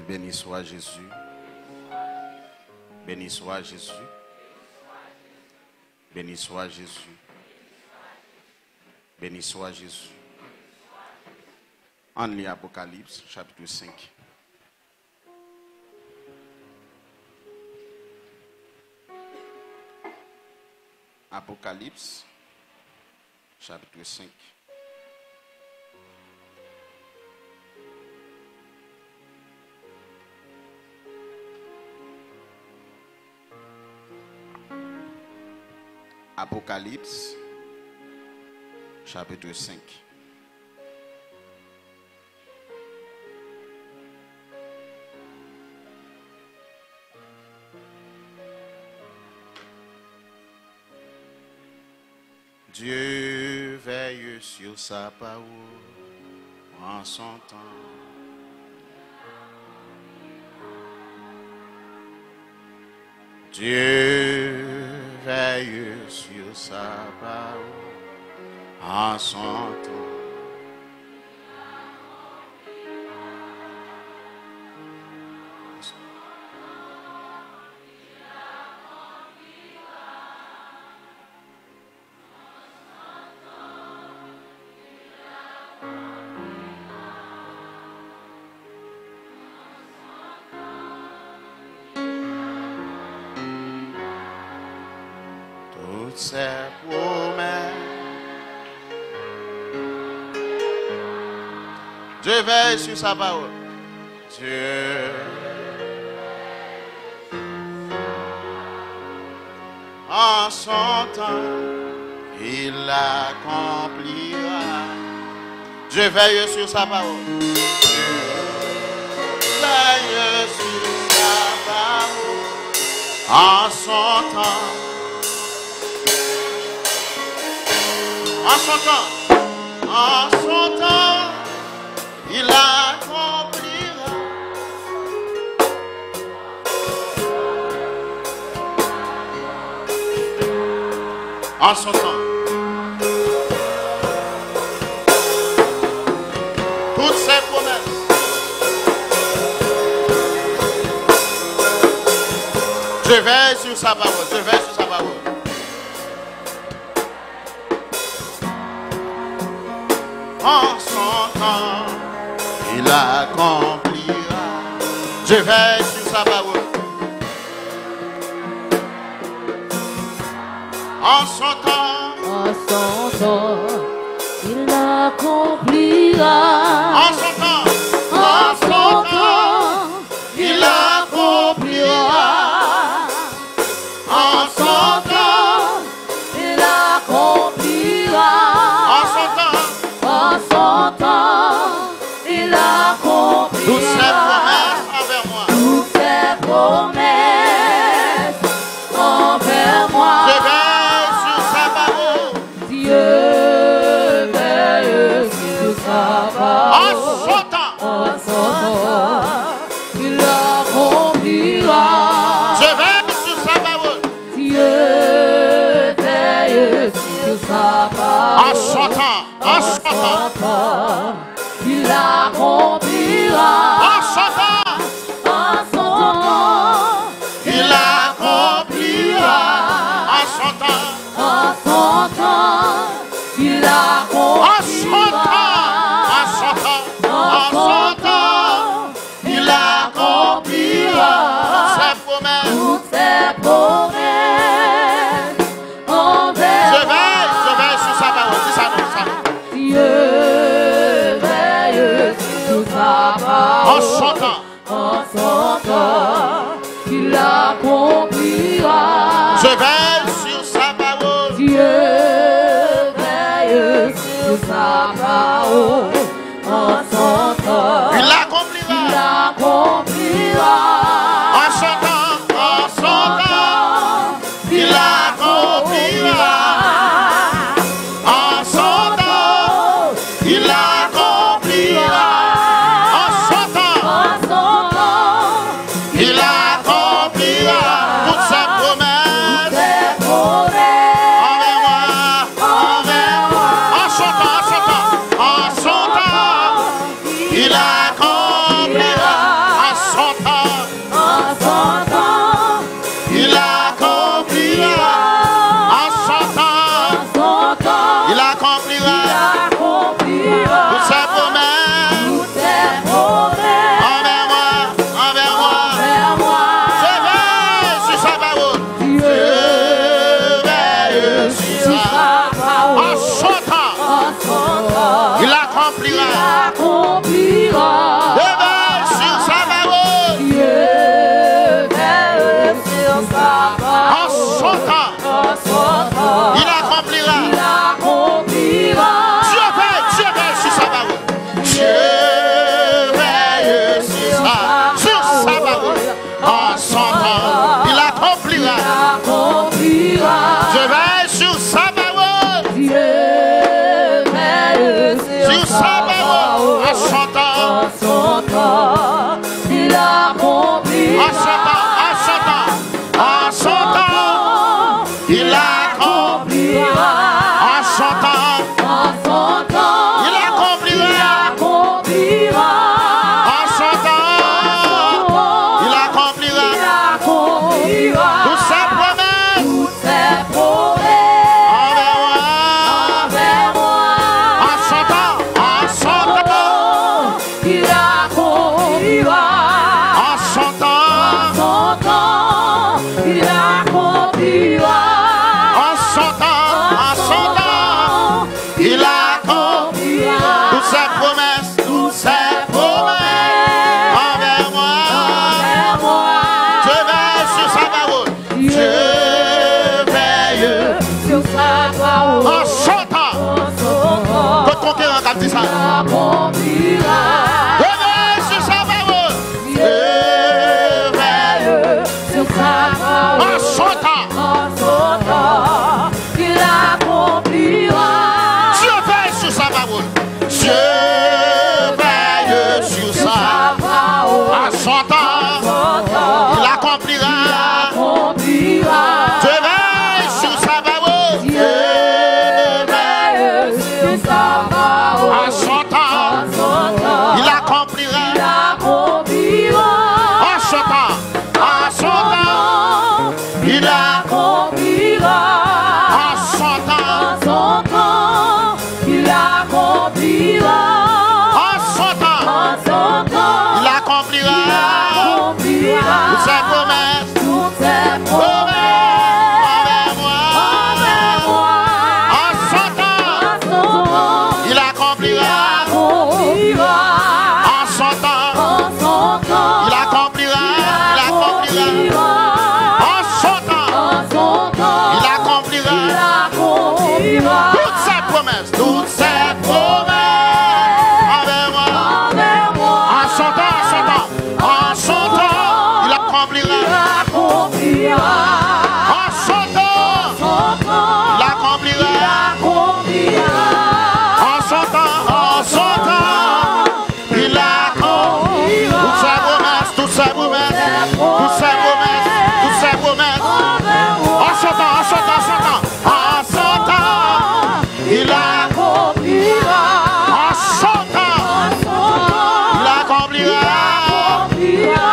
Béni soit Jésus. Béni soit Jésus. Béni soit Jésus. Béni soit Jésus. En lit Apocalypse, chapitre 5. Apocalypse, chapitre 5. Apocalypse, chapitre 5. Dieu veille sur sa parole en son temps. Dieu veille sur sa parole en son temps. Toutes ces promesses, Dieu veille sur sa parole. Dieu en son temps, il l'accomplira. Dieu veille sur sa parole. Dieu veille sur sa parole en son temps. En son temps, il accomplira. En son temps, toutes ses promesses. Je veille sur sa parole, je veille sur sa parole. En son temps, il accomplira. Je veille sur sa parole. En son temps, il accomplira. En son temps, il accomplira. En son temps, Il accomplira. en son temps, En son temps, il accomplira. toutes ses promesses envers moi. Toutes ses promesses envers moi. Je veille sur sa parole. Dieu veille sur sa parole. En son temps, En son temps, il accomplira. je veille sur sa parole. Dieu veille sur sa parole. En son temps, en son temps, Il accomplira. en son temps, En son temps, il accomplira. En son temps, en son temps, il en son accomplira. temps, en son temps, il accomplira. Ses promesses. Toutes ses promesses envers Je veille sur sa parole. Dis ça non, ça non. Dieu veille sur sa parole. En son temps, En son temps, il accomplira. je veille sur sa parole. Dieu veille sur sa parole. En son temps, Il il accomplira. accomplira. En son temps, il accomplira. En son temps, il accomplira. En son temps, En son temps, temps, il accomplira. En son temps, en son temps, en son temps, il accomplira. En son temps, En son temps, il accomplira. accomplira. En son temps, il accomplira. Il accomplira. Toutes ses promesses Toutes ses promesses envers moi. envers moi. En son temps, en son temps, Il accomplira. en son temps, Son temps, il accomplira. en son temps, en son temps, il accomplira. Toutes ses promesses envers moi. Envers moi. Je veille sur sa parole. Je veille Sur sa parole. en son temps. En son temps, Votre conquérant qui a dit ça. il accomplira. Je veille sur sa parole. Je veille Sur sa parole. en son temps. En son temps, il accomplira. Je veille sur sa parole. Je veille sur sa parole. en son temps. Son temps, Il accomplira. accomplira. Je veille sur sa parole. Je veille Sur sa parole. en son temps. En son temps, Il accomplira. il accomplira. En son temps. En son temps. Il accomplira. en son temps. En son temps, il accomplira. En son temps. En son temps, Il accomplira. accomplira. Toutes ses promesses Toutes ses envers promesses moi. envers moi. En son temps. En son temps, Il accomplira. accomplira. En son temps. En son temps, Il accomplira. Il accomplira. En son temps. En son temps, Il accomplira. accomplira. Toutes ses promesses envers moi. Envers moi. En son temps, en son temps. En son temps. Il accomplira. Accomplira. En son temps. Son temps, Il accomplira. accomplira. En son temps. En son temps. Il accomplira. Toutes ses promesses. Toutes ses promesses. Toutes ses promesses. Toutes ses promesses. Envers moi. En son temps, en son temps, en son temps. En son temps. Il Accomplira. en son temps. En son temps, Il accomplira. accomplira.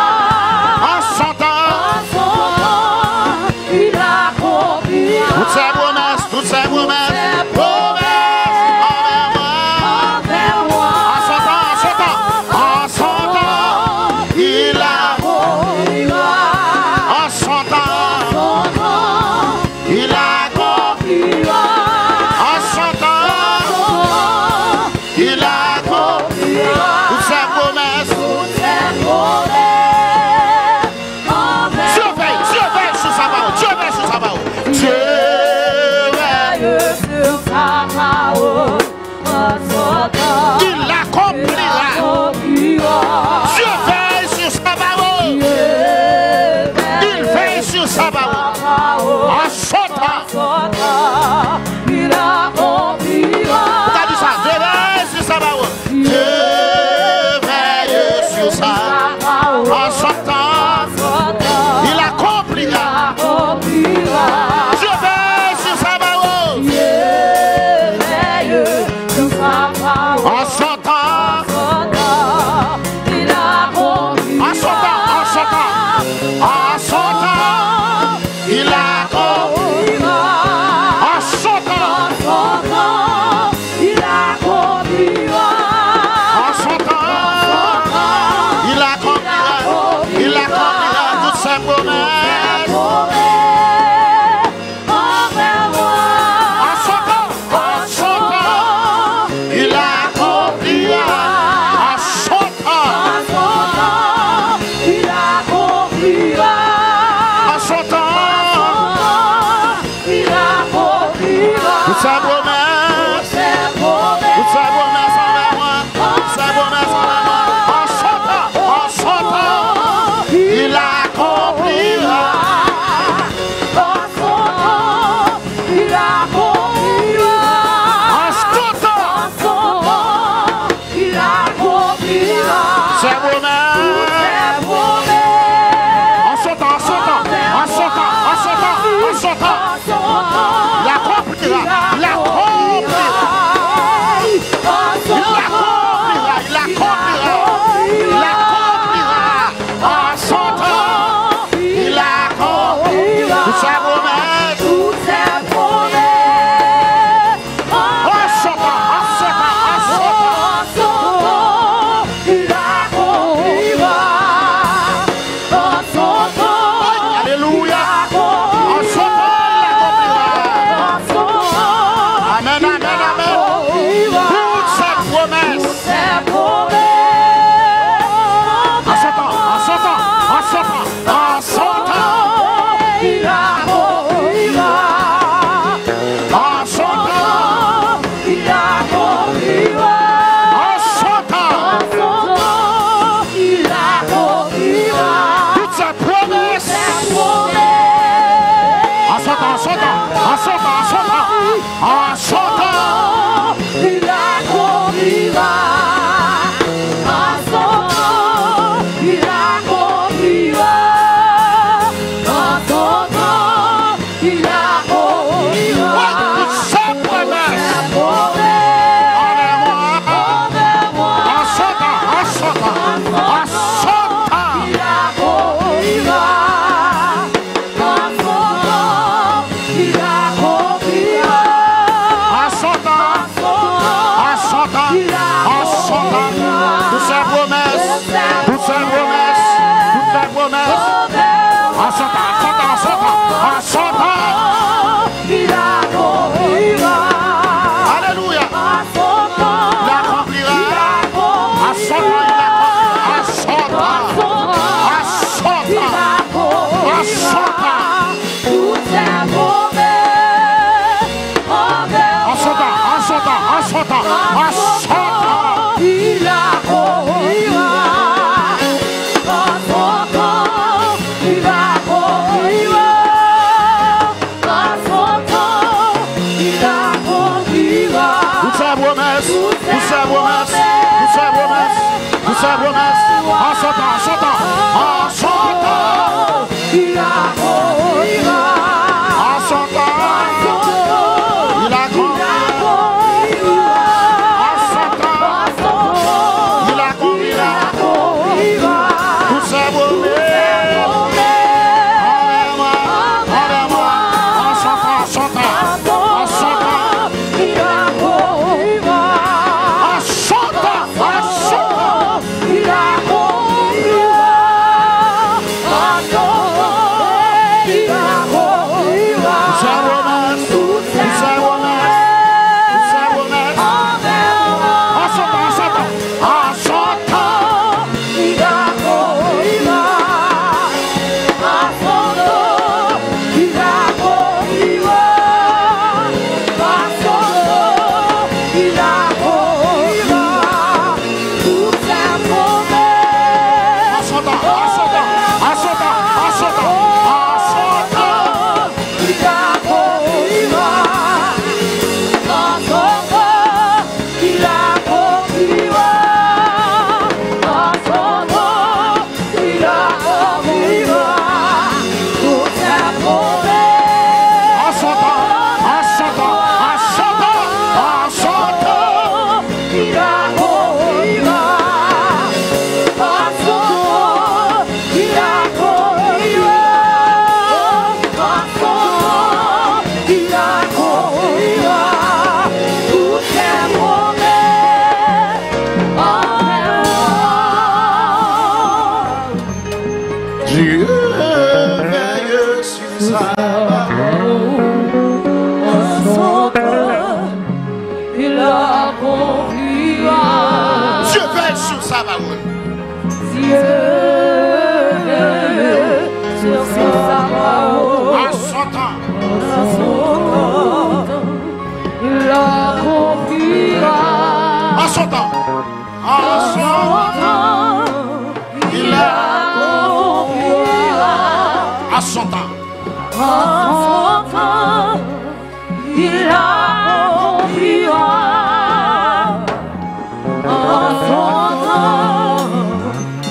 En son temps. En son temps, il accomplira. Toutes ses promesses. Toutes ses promesses. Promesses envers moi. Envers moi. En son temps, en son temps. En son temps. Il Accomplira. en son temps. Son temps, Il accomplira. en son temps. Il Accomplira. toutes ses promesses. Toutes ses promesses envers Dieu veille sur sa parole. Dieu veille sur sa parole. Dieu veille. sur sa parole. En son temps, Il l'accomplira. accomplira. Dieu veille sur sa parole. Il veille sur sa parole. En son temps. Il accomplira. Vous avez dit ça. Dieu veille sur sa parole. Dieu veille sur sa parole. En son temps. Il accomplira. Accomplira. Dieu veille sur sa parole. Veille sur sa parole. En son temps. Il accomplira. En son temps. En son temps. En son temps. Il accomplira. En son temps. Il accomplira. En son temps. Il accomplira. Il accomplira toutes ses promesses. Envers moi. En son temps. En son temps. Il accomplira. En son temps. Il accomplira. En son temps. Il accomplira. Toutes ses promesses. Toutes ses promesses envers moi. Toutes ses promesses envers moi. En son temps. En son temps. Il accomplira.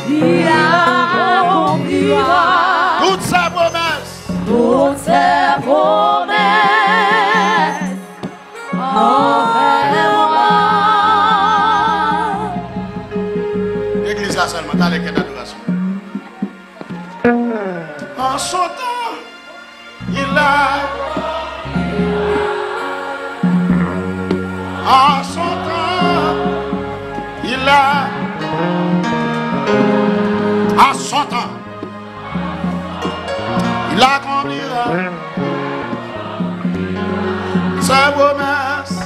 Il l'église là seulement, dans les quêtes d'adoration. En son temps, il a. En son temps, il a. En son temps, il accomplira sa promesse.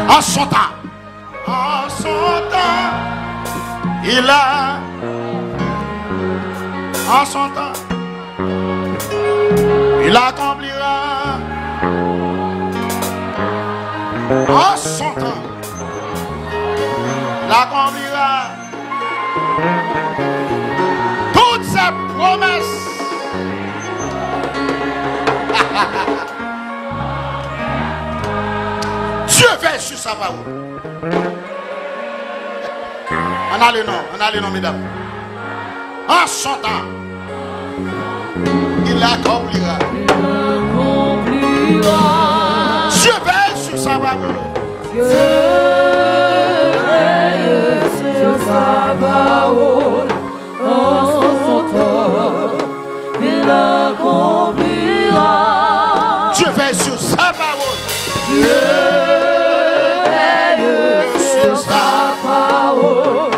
En son temps, il a. En son temps, il accomplira. En son temps, il accomplira toutes ses promesses. Dieu veille sur sa parole. On a le nom, mesdames. En son temps, il accomplira. Dieu veille sur sa parole. Dieu veille sur sa parole. En son temps, il accomplira. Dieu veille sur sa parole. Dieu veille sur sa parole.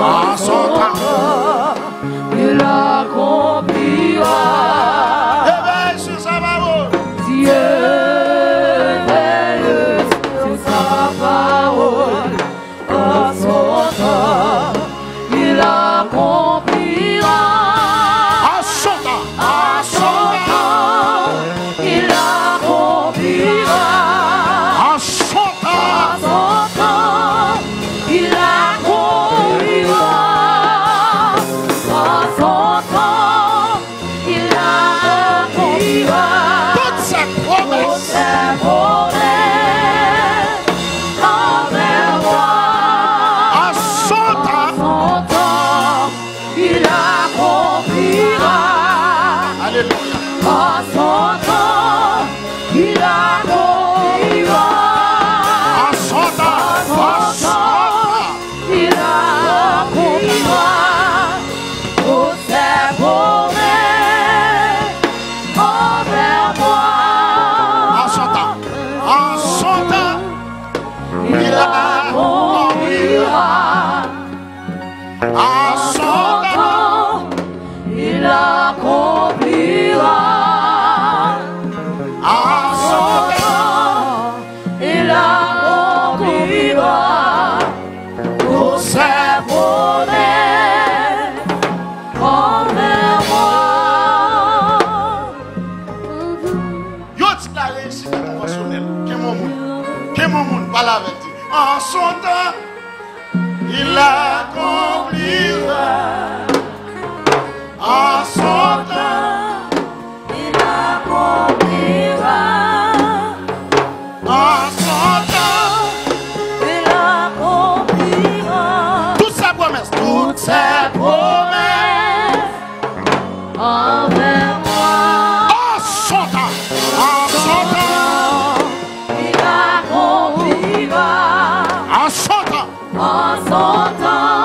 En son temps, il accomplira. Dieu veille sur sa parole. Dieu veille sur sa parole. En son temps, il accomplira. En son temps, En son temps, il accomplira. en son temps, En son temps, il accomplira. En son temps, il accomplira. toutes ses Toutes promesses. ses promesses envers moi. En son temps, Son temps, il accomplira. alléluia. En son temps, il accomplira. En son temps, en son temps, Il accomplira. Toutes ses promesses envers moi. en son temps, en son temps, il accomplira. En son temps, Il accomplira. en son temps, Il accomplira. Toutes ses promesses envers moi. yo déclaré ici conventionnel. Que mon monde parle avec lui. En son temps, il accomplira. En son temps, Il accomplira. en son temps, Il accomplira. toutes ses promesses, toutes ses Ses promesses. promesses envers moi. En son temps, en son temps, Il accomplira. en son temps, En son temps,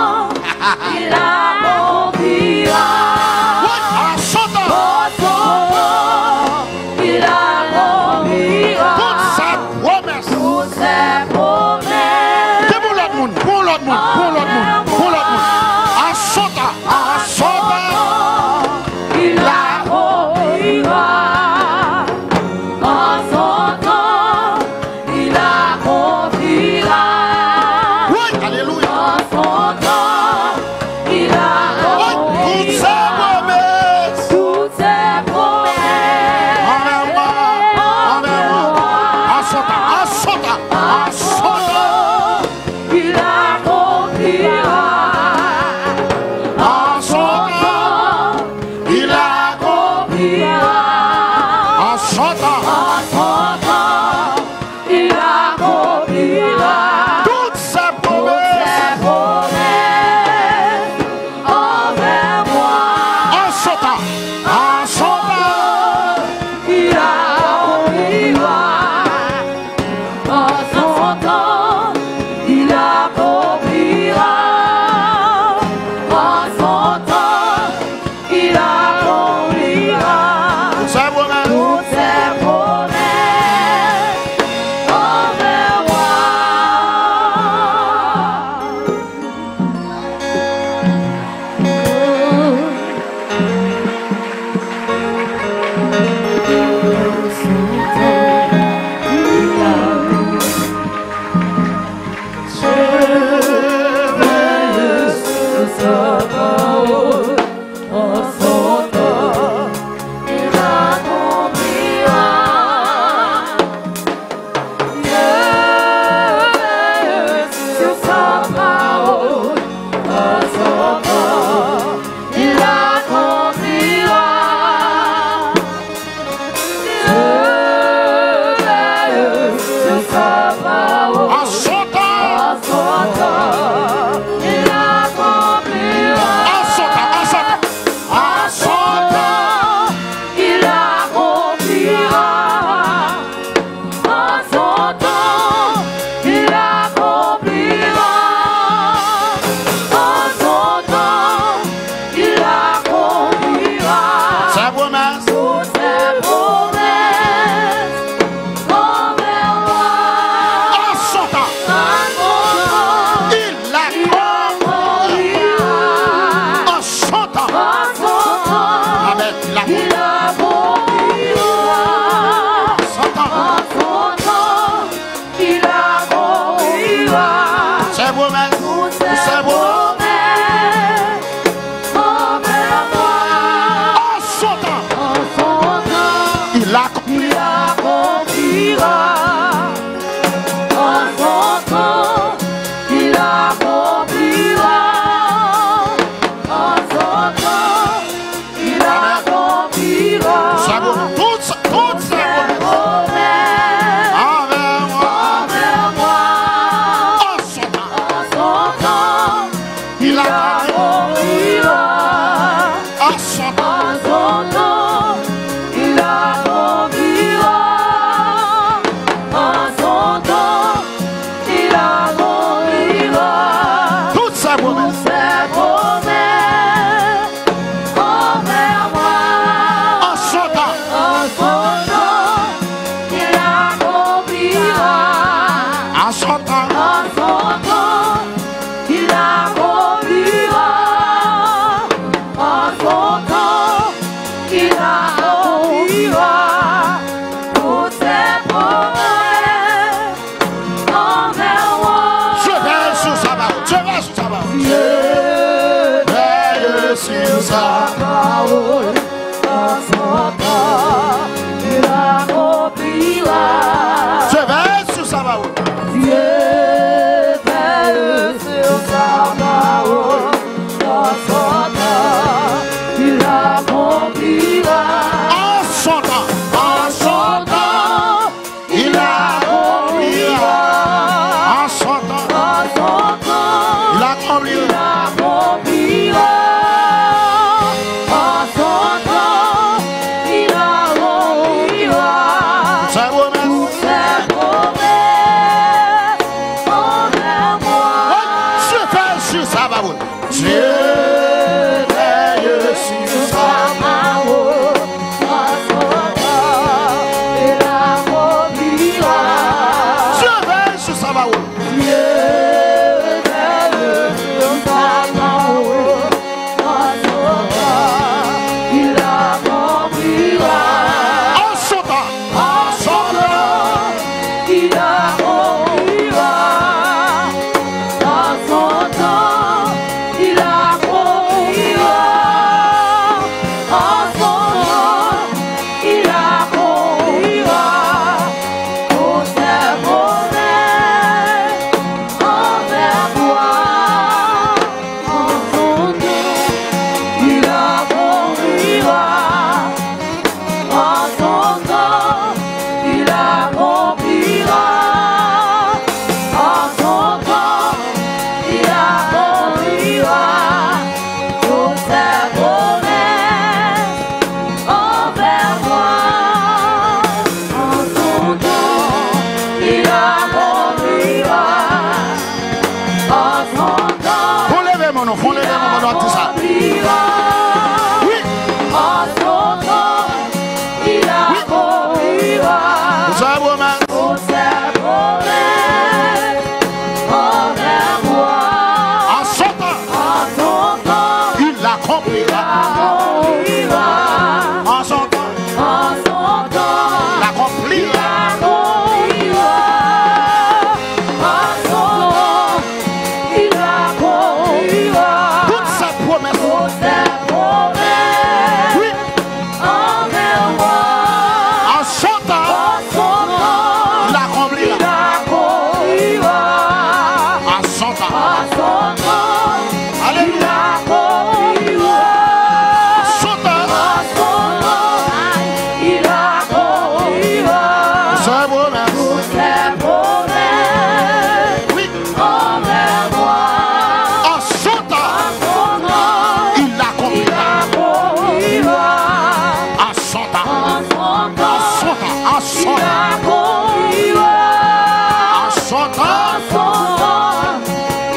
son temps,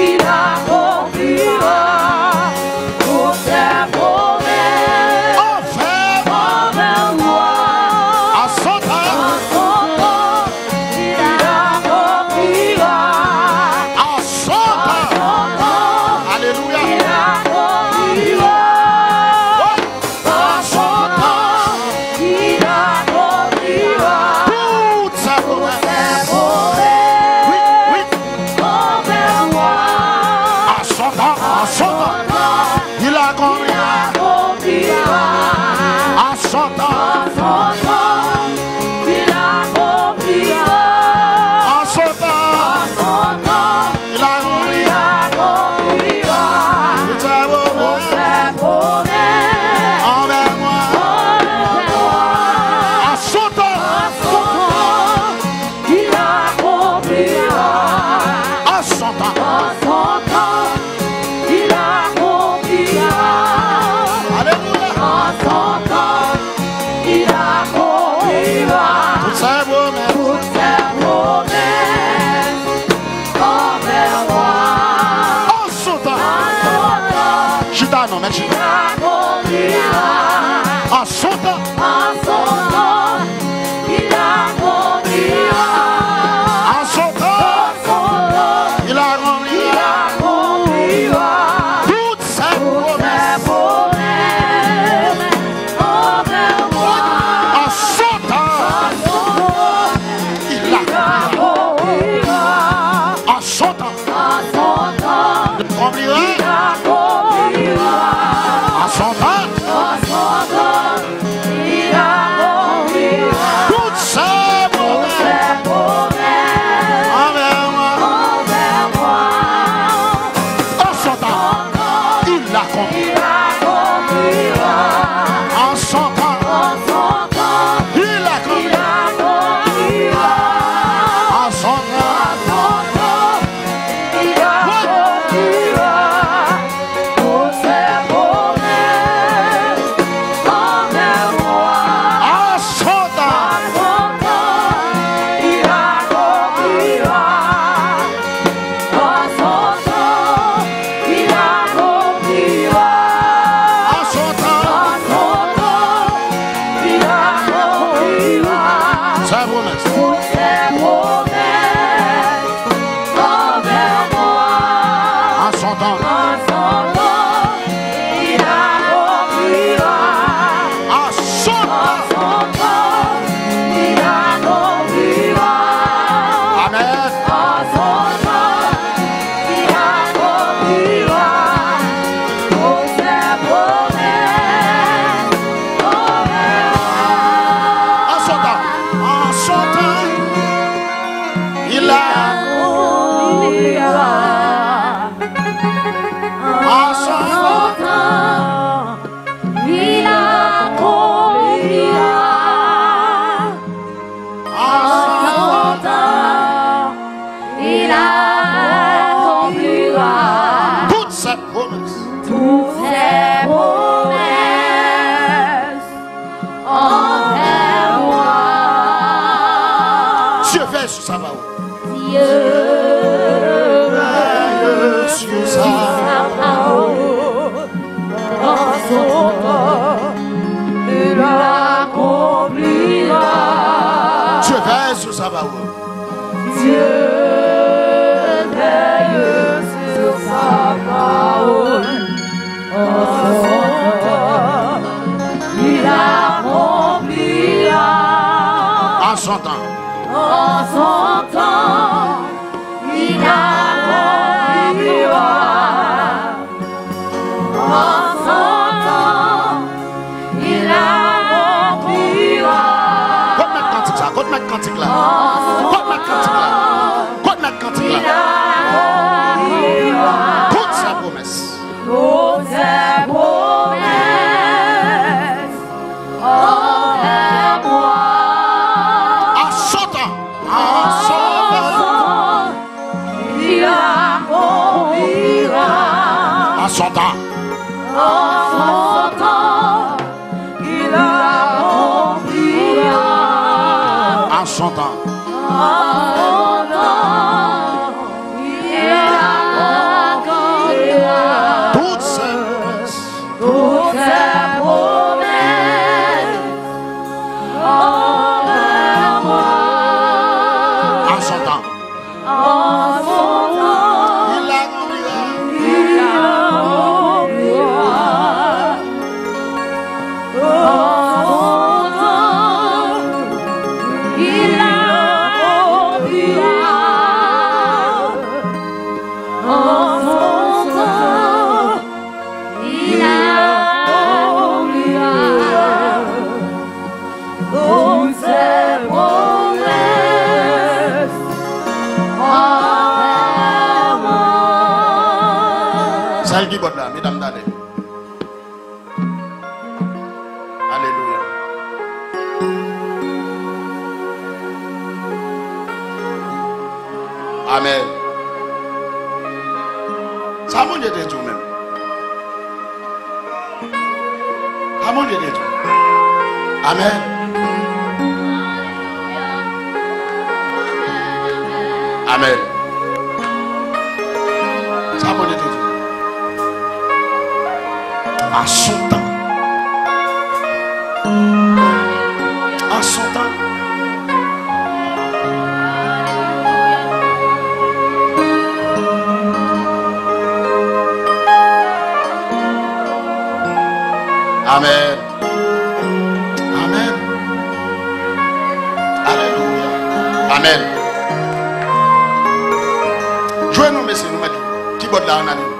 il accomplira toutes ses promesses envers envers moi. à son temps, Il accomplira à son temps. Alléluia. il accomplira À son temps, il accomplira toutes ses promesses. ses promesses Oui, oui. envers moi. À son temps, il accomplira. Accomplira À son temps, il accomplira à son temps, il accomplira. Toutes ses promesses ses promesses envers moi. envers moi. À son temps, Il accomplira à son temps. il accomplira Alléluia. il accomplira Toutes ses promesses. toutes ses promesses envers moi. À son temps. Chita, non, mais chita. Accomplira À son temps, il accomplira à son temps, il accomplira. accomplira Toutes ses promesses. promesses envers moi. À son temps, il accomplira. Accomplira À son temps, il accomplira. accomplira À son temps, il accomplira toutes ses promesses. ses promesses Envers moi. envers moi. À son temps, il accomplira. Il accomplira À son temps, il accomplira. À son temps, il accomplira toutes ses promesses envers moi. à son temps, Il accomplira il accomplira à son temps, il accomplira ses promesses. toutes ses promesses envers moi. À son temps, Il accomplira à son temps. il accomplira Amen. il accomplira toutes ses promesses envers À son temps, il a. À son temps, il accomplira à son temps, il accomplira toutes ses promesses. toutes ses promesses envers moi. Dieu veille sur sa parole. Dieu Veille sur sa en son temps, il accomplira. Dieu veille sur sa parole. Dieu veille sur sa parole. En son temps, il accomplira. À son temps, En son temps, il accomplira. En son temps, il accomplira. Côte mettre cantique là, côte mettre cantique là. Côte mettre cantique là. Côte mettre cantique Il là. accomplira. Toutes ses promesses. Toutes ses promesses envers moi. À son temps, à son temps, Il accomplira. à son temps. En son temps, il accomplira. À son temps, En son temps, Celle qui botte là, mesdames, d'aller. Alléluia. Amen. Ça mon Dieu de tout même. À mon Dieu de tout. Amen. Amen. Ça mon Dieu de tout. À son temps. À son temps. Amen. Amen. Alléluia. Amen. Jouez nous, messieurs, nous mettons. Qui botte là en année?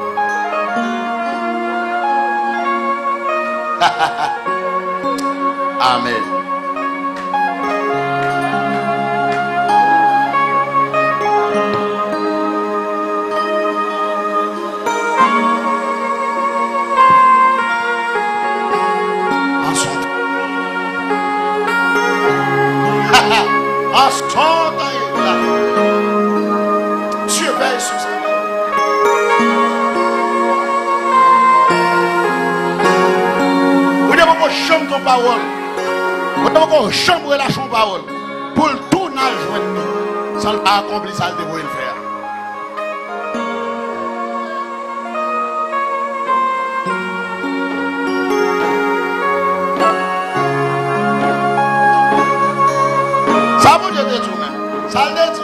Amen. En son temps, Dieu veille sur ça. Vous devez qu'on chambre ton parole. Vous devez qu'on chambre la chambre parole. Pour le tournage, ça n'a pas accompli, ça le devait le faire. Ça vous dit tout même. Ça le dit.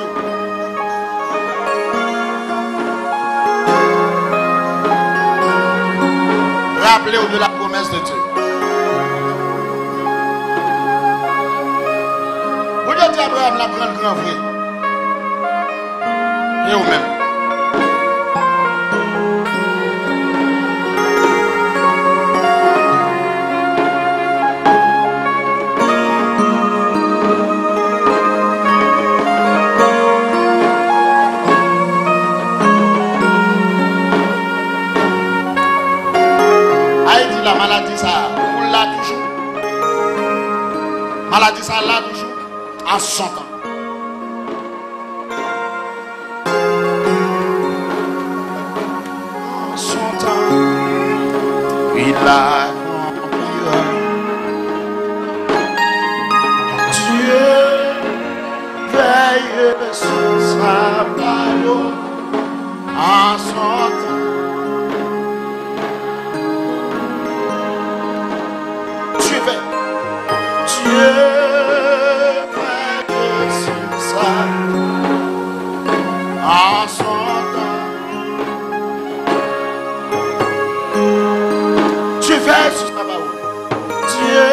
Rappelez-vous de la promesse de Dieu. Vous dites à Abraham la grande grand vrai. Et vous-même. La maladie ça, on l'a toujours. Maladie ça l'a toujours. À 100 ans. À 100 ans. Il accomplira. Dieu veille sur sa parole. À 100 ans. Dieu veille sur ça en son temps. Dieu veille sur sa parole. Dieu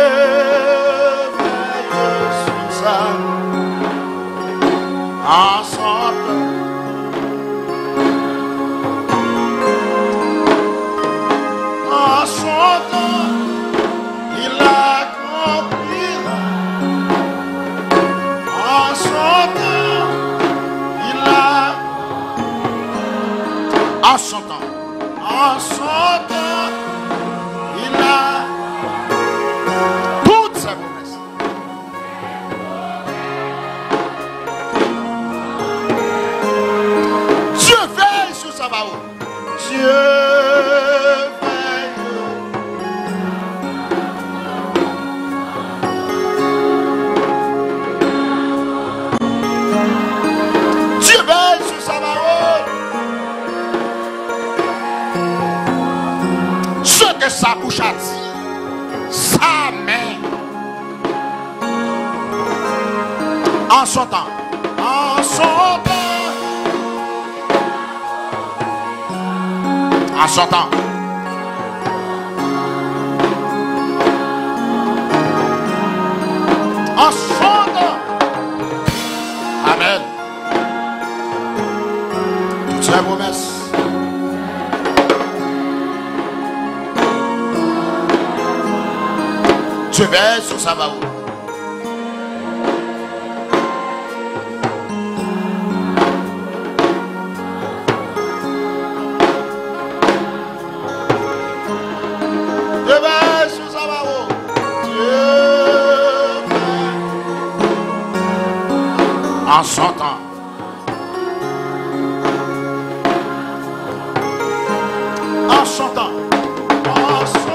veille sur ça en son temps. En son temps, il a en son temps, il a toutes ses promesses. Dieu veille sur sa parole. Dieu veille. Dieu veille sur sa parole. Que sa bouche a dit, sa main, en son temps, en son temps, en son temps, en son temps. Amen. Toutes ces promesses. Dieu veille sur sa parole. En son temps. En son temps. En son temps.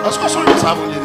Est-ce que c'est ça, vous dites?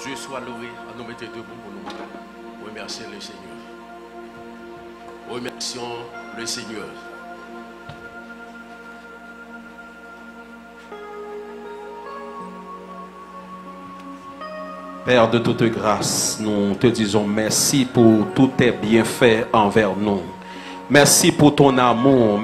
Dieu soit loué. À nous mettre debout pour nous remercier le Seigneur. Remercions le Seigneur. Père de toute grâce, nous te disons merci pour tous tes bienfaits envers nous. Merci pour ton amour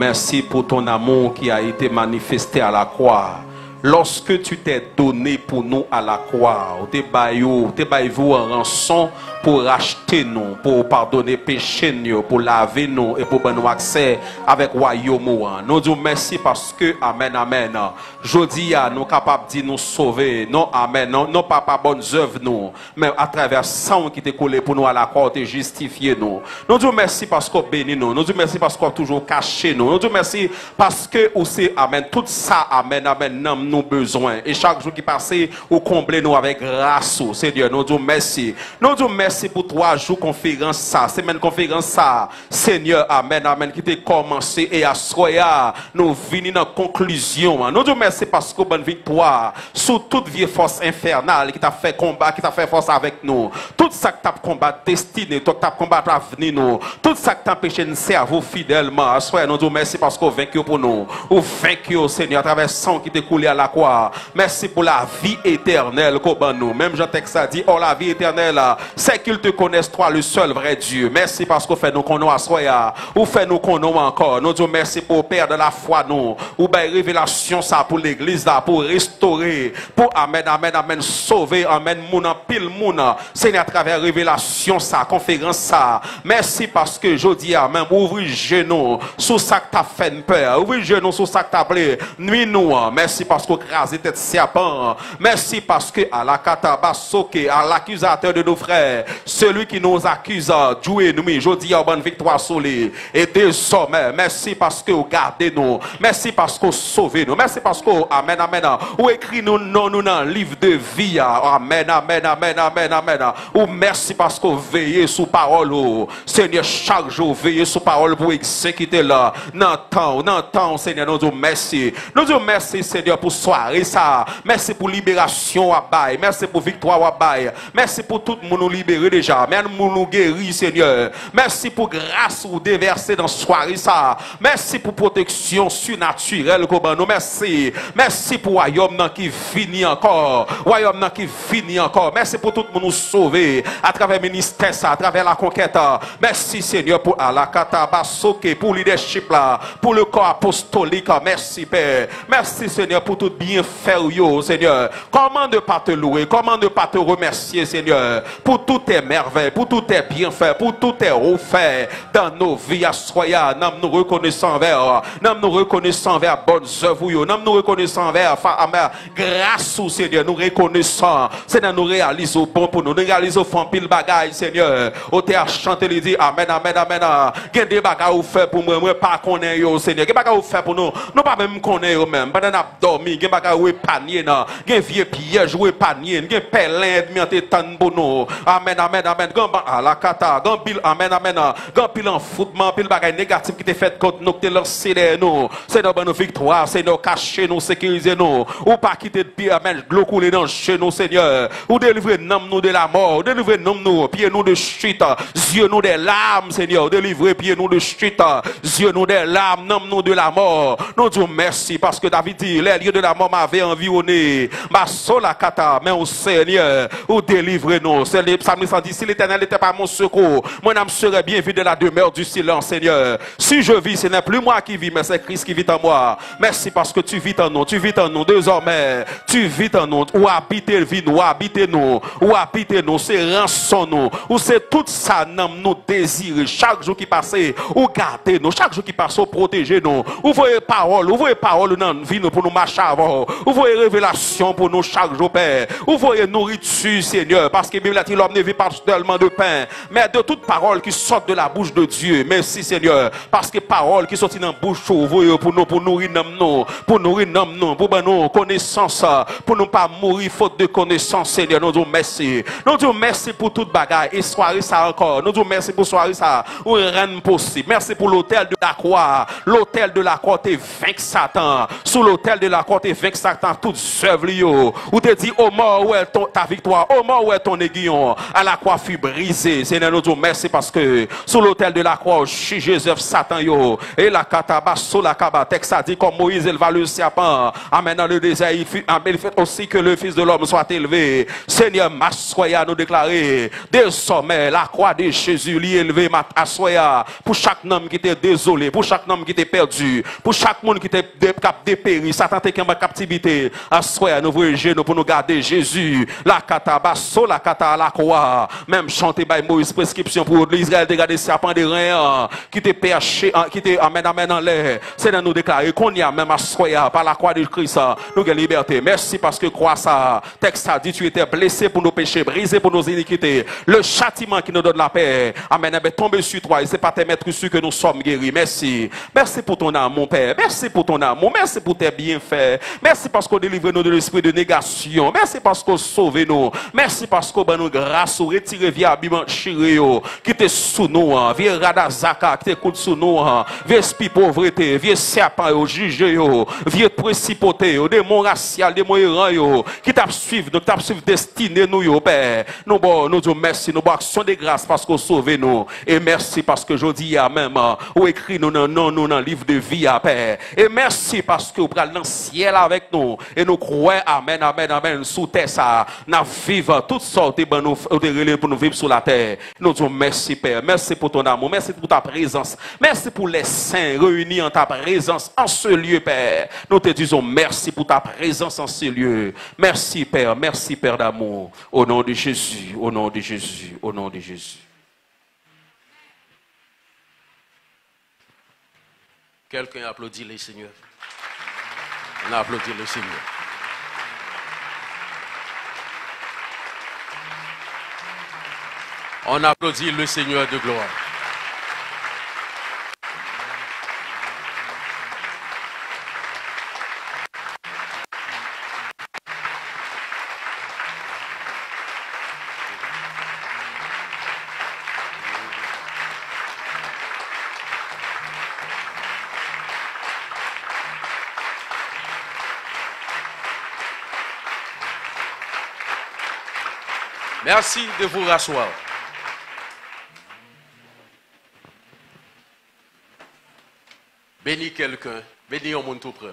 qui a été manifesté à la croix. Lorsque tu t'es donné pour nous à la croix, tu t'es vous en rançon pour racheter nous, pour pardonner péché nous, pour laver nous et pour nous accès avec royaume. Nous disons merci parce que, amen, amen. Jodi à nous capables de nous sauver. Non, amen. Non pas par bonnes œuvres nous, mais à travers sang qui t'est collé pour nous à la croix, t'es justifié nous. Nous disons merci parce qu'on bénit nous. Nous disons merci parce qu'on toujours caché nous. Nous disons merci parce que aussi, amen, tout ça, amen, amen, nous besoin. Et chaque jour qui passe, ou combler nous avec grâce, Seigneur. Nous disons merci. Nous disons merci pour 3 jours conférence ça, semaine conférence ça. Seigneur, amen, amen, qui t'a commencé et à soya, nous venons dans conclusion. Nous disons merci parce que bonne victoire sous toute vieille force infernale qui t'a fait combat, qui t'a fait force avec nous. Tout ça que t'a combat destiné, tout ça que combat l'avenir nous. Tout ça que t'a empêché de servir fidèlement. Soya, nous disons merci parce qu'on vaincu pour nous. Ou vaincu, Seigneur, à travers le sang qui t'a coulé à la croix. Merci pour la vie éternelle qu'on nous. Même Jean-Texte a dit, oh la vie éternelle, c'est qu'ils te connaissent toi, le seul vrai Dieu. Merci parce qu'on fait nous qu'on a soya. Ou fait nous qu'on a encore. Nous disons merci pour Père de la foi, nous. Ou ben révélation ça pour l'église là, pour restaurer, pour amen, amen, amen, sauver, amen, mouna, pile mouna. Seigneur, à travers révélation ça, conférence ça. Merci parce que je dis, même ouvrir genoux sous ça que t'as fait peur. Ouvrir genoux sous ça que t'as appelé nuit nous. Merci parce qu'on crase tête serpent. Merci parce que à la katabasoke, à l'accusateur de nos frères, celui qui nous accuse, jouez nous, je dis en bonne victoire sur lui. Et désormais, merci parce que vous gardez nous. Merci parce que vous sauvez nous. Merci parce que, amen, amen, vous écrit nous non nous dans le livre de vie. Amen, amen, amen, amen, amen. Ou merci parce que vous veillez sous parole. Seigneur, chaque jour, veillez sous parole pour exécuter là. Dans le temps, Seigneur, nous disons merci. Nous disons merci, Seigneur, pour soirée ça. Merci pour libération à bail. Merci pour victoire à bail. Merci pour tout le monde nous libérer déjà. Merci pour nous guérir, Seigneur. Merci pour grâce ou déverser dans soirée ça. Merci pour protection surnaturelle. Merci. Merci pour royaume qui finit encore. Royaume qui finit encore. Merci pour tout le monde nous sauver à travers le ministère ça, à travers la conquête. Merci, Seigneur, pour Alakata Basoke, pour le leadership là, pour le corps apostolique. Merci, Père. Merci, Seigneur, pour tout bien faire, Seigneur. Comment ne pas te louer? Comment ne pas te remercier, Seigneur, pour toutes tes merveilles, pour tous tes bienfaits, pour tous tes refaits dans nos vies à soya. Nous nous reconnaissons vers, nous reconnaissons vers bonnes œuvres, nous reconnaissons vers grâce, Seigneur, nous reconnaissons, Seigneur, nous réalisons bon pour nous réalisons fond pile bagaille, Seigneur. Au théâtre chanter les dit amen, amen, amen. Gen des bagages ou fait pour moi pas connaître yo, Seigneur. Gen bagages ou fait pour nous, nous pas même connaître même. Pendant n'a dormi, gen bagages ou panier nan, gen vieux piège ou panier, gen pelin miante tan pour nous. Amen, amen, amen. Gen à la kata, gen pile amen, amen. Gen pile en foutement, pile bagages négatif qui te fait contre nous, te lancer derrière nous. C'est dans bonne victoire, c'est nous cacher nous, sécuriser nous. Ou pas quitter de pied, amen, l'eau couler dans chez nous, Seigneur. Ou délivrer nous de la mort, délivrer nous, pieds nous de chute, yeux nous des larmes, Seigneur, délivrer pieds nous de chute, yeux nous des larmes, nous de la mort. Nous disons merci parce que David dit, les lieux de la mort m'avaient environné, ma sola kata, mais au Seigneur, ou délivrez-nous. C'est le psalme 110, si l'Éternel n'était pas mon secours, mon âme serait bien vue de la demeure du silence, Seigneur. Si je vis, ce n'est plus moi qui vis, mais c'est Christ qui vit en moi. Merci parce que tu vis en nous, désormais, tu vis en nous, ou habitez vie nous, habitez nous, ou habitez nous, c'est rançon nous, ou c'est tout ça nous désirer chaque jour qui passe, ou garder nous, chaque jour qui passe, ou protéger nous, ou voyez parole dans vie nous pour nous marcher avant, ou voyez révélation pour nous chaque jour, Père, ou voyez nourriture, Seigneur, parce que la Bible a dit l'homme ne vit pas seulement de pain, mais de toute parole qui sort de la bouche de Dieu. Merci, Seigneur, parce que parole qui sort dans la bouche, vous voyez, pour nourrir nous, pour nous connaissance, pour nous pas mourir faute de connaissance, Seigneur. Nous disons merci. Nous disons merci pour toute bagaille et soirée ça encore. Nous disons merci pour soirée ça. Ou rien possible. Merci pour l'autel de la croix. L'autel de la croix t'es vaincu Satan. Sous l'autel de la croix t'es vaincu Satan. Toutes œuvres où te dit oh mort où est ta victoire. Oh mort où est ton aiguillon. À la croix fut brisée. Seigneur, nous disons merci parce que sous l'autel de la croix Jésus Satan yo. Et la kataba sous la kaba. Texte a dit comme Moïse éleva le serpent. Amen dans le désert. Il fait aussi que le Fils de l'homme soit élevé. Seigneur, m'assoya nous déclarer. Désormais, la croix de Jésus lui élevé, m'assoya. Pour chaque homme qui était désolé, pour chaque homme qui était perdu, pour chaque monde qui était dépéri, Satan était en captivité. Assoya, nous voyons nous pour nous garder Jésus. La kataba, la kata, la croix. Même chanter by Moïse prescription pour l'Israël de garder serpent de rien qui était perché, qui était amen en l'air. Seigneur, nous déclarer qu'on y a même assoya par la croix de Christ. Nous avons liberté. Merci parce que croix ça. Texte a dit tu étais blessé pour nos péchés, brisé pour nos iniquités. Le châtiment qui nous donne la paix. Amen. Est tombé sur toi. Et c'est pas tes maîtres sur que nous sommes guéris. Merci. Merci pour ton amour, Père. Merci pour ton amour. Merci pour tes bienfaits. Merci parce qu'on délivre nous de l'esprit de négation. Merci parce qu'on sauve nous. Merci parce qu'on nous grâce, retire via abîment chirio, qui te sous nous, via radazaka, qui te coûte sous nous, via esprit pauvreté, via serpent, juge, via principauté, démon racial, démon errant, qui t'a suivi, donc t'a suivi destiné nous, Père. Nous disons merci, nous action de grâce parce qu'on sauve nous. Et merci parce que je dis à même, ou écrit nous dans le livre de vie, Père. Et merci parce que vous prenez dans le ciel avec nous. Et nous croyons, amen, amen, amen, sous terre, ça, nous vivons toutes sortes de relais pour nous vivre sur la terre. Nous disons merci, Père. Merci pour ton amour. Merci pour ta présence. Merci pour les saints réunis en ta présence en ce lieu, Père. Nous te disons merci pour ta présence en ce lieu. Merci, Père. Merci, Père d'amour. Au nom de Jésus, au nom de Jésus, au nom de Jésus. Quelqu'un applaudit le Seigneur. On applaudit le Seigneur. On applaudit le Seigneur de gloire. Merci de vous rasseoir. Bénis quelqu'un, bénis un monde tout près.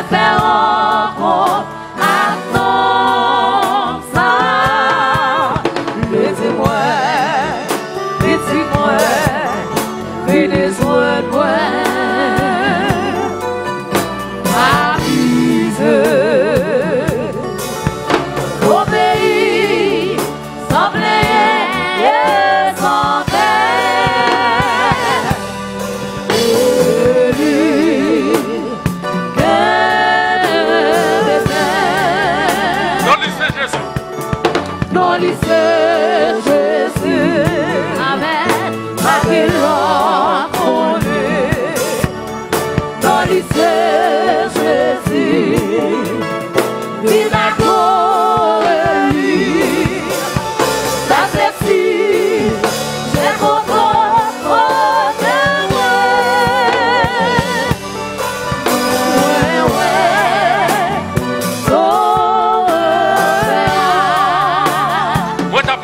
faire encore attendre ça. Le témoin, venez soin de moi. Au pays sans plaie et sans terre, élu que le désert. Dans le lycée Jésus. Dans le lycée Jésus, amen, ma qu'il l'a connu. Dans le lycée Jésus, vive la gloire, ça c'est si, j'ai content de moi. Ouais, Moi t'as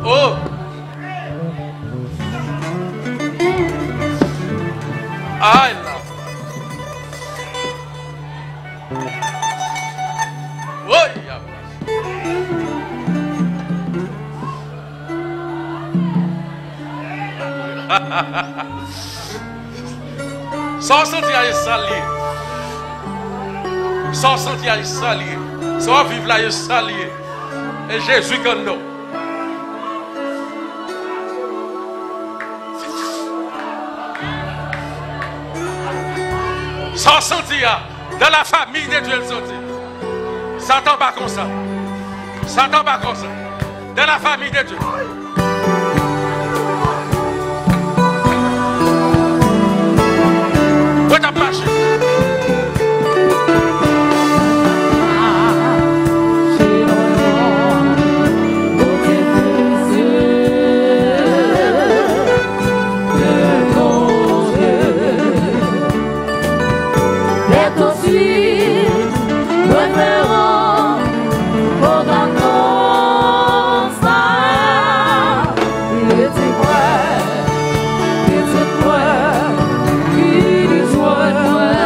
Oh! Aïe là! Oh! Sans sentir les salier. Sans sentir les salier. Sans vivre là les salier. Et Jésus comme nous. Sans sentir dans la famille de Dieu le sortir. Satan pas comme ça. Satan pas comme ça. Dans la famille de Dieu. Où t'as marché? It's a prayer, it is what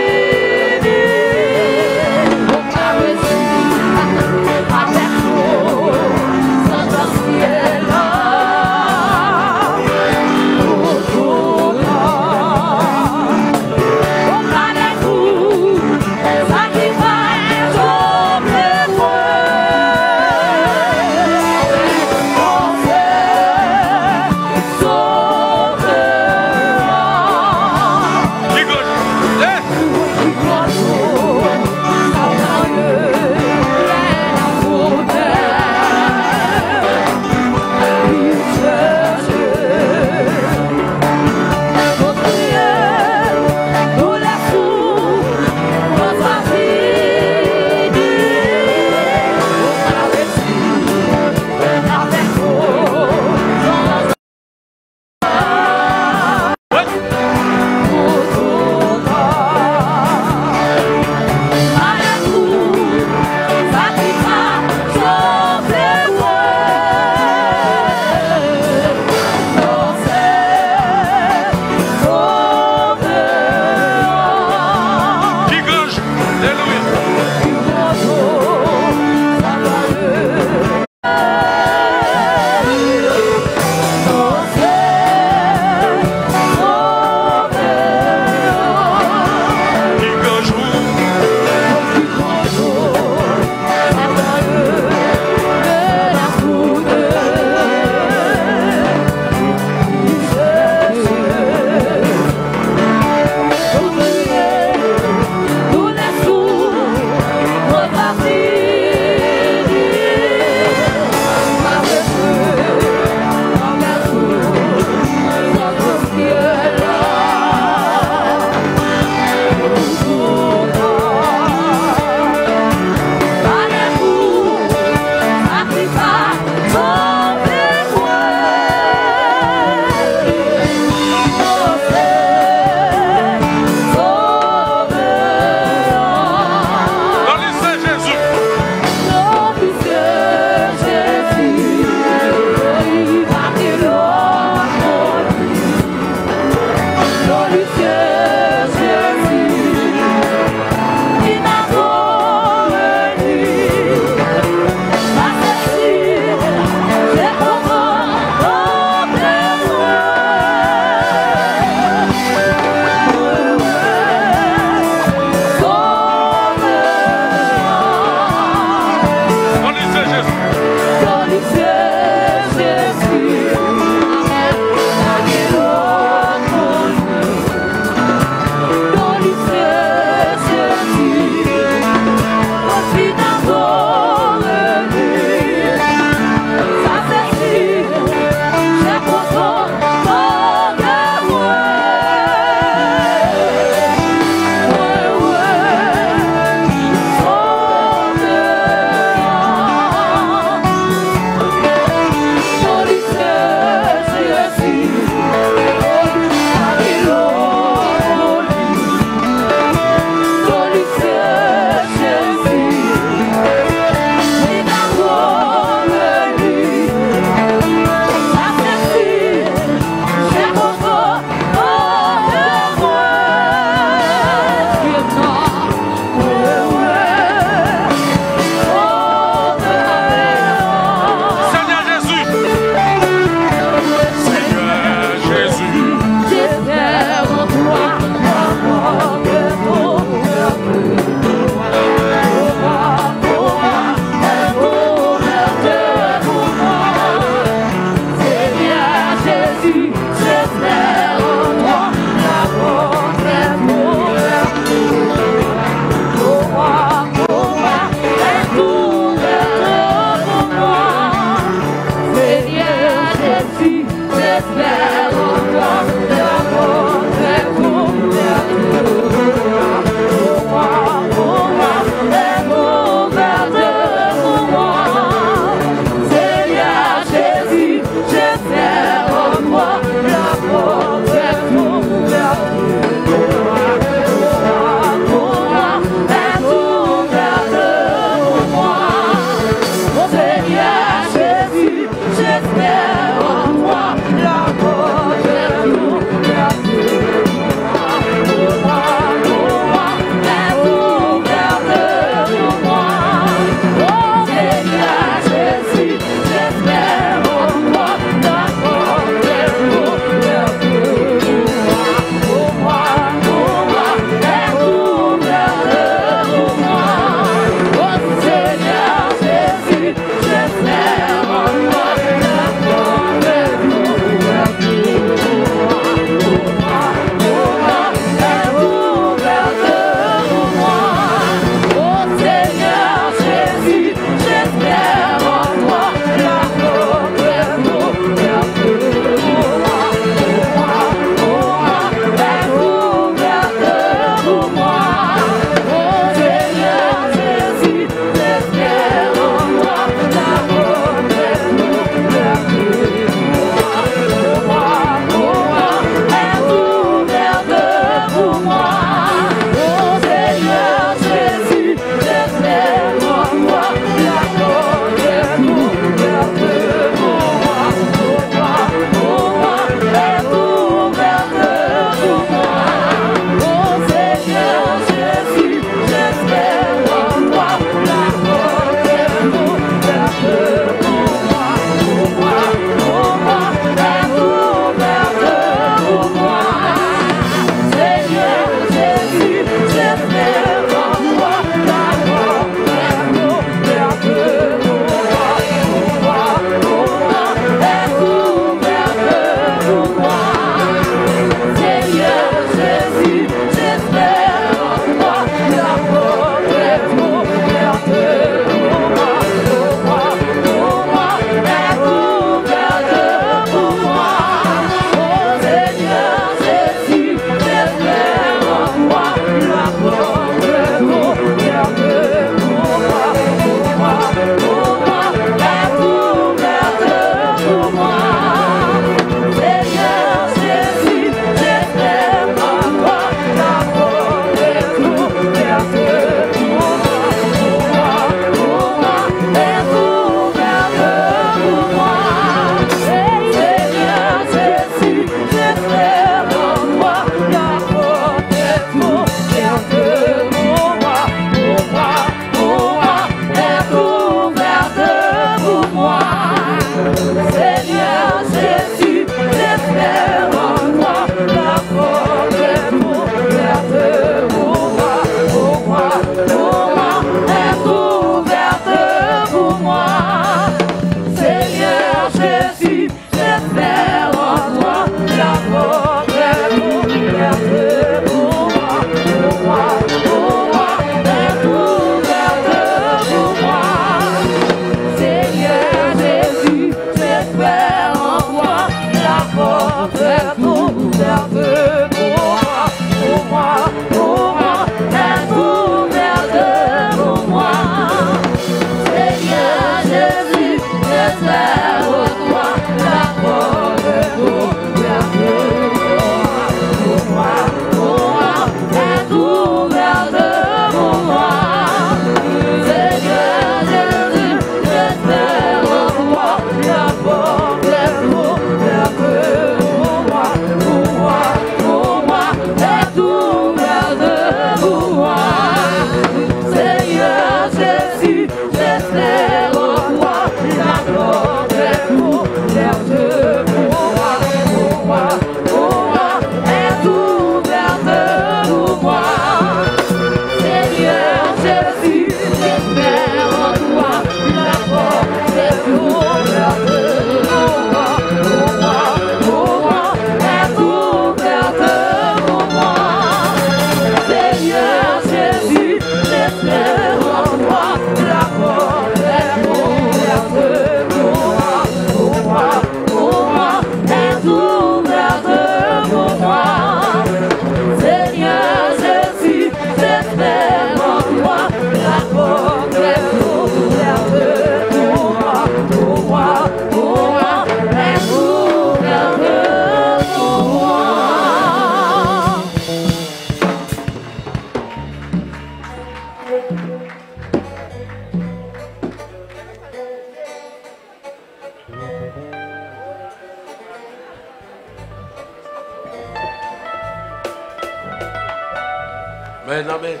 Amen, amen.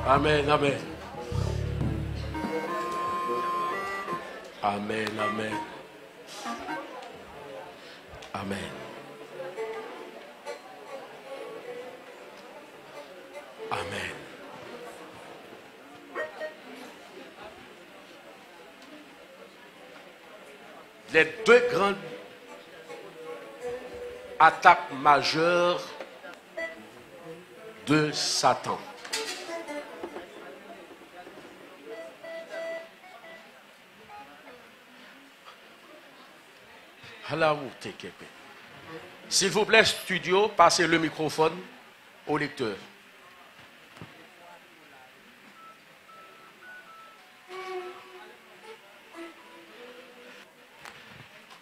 Amen, amen. Amen, amen. Amen. Amen. Les deux grandes attaques majeures de Satan. S'il vous plaît, studio, passez le microphone au lecteur.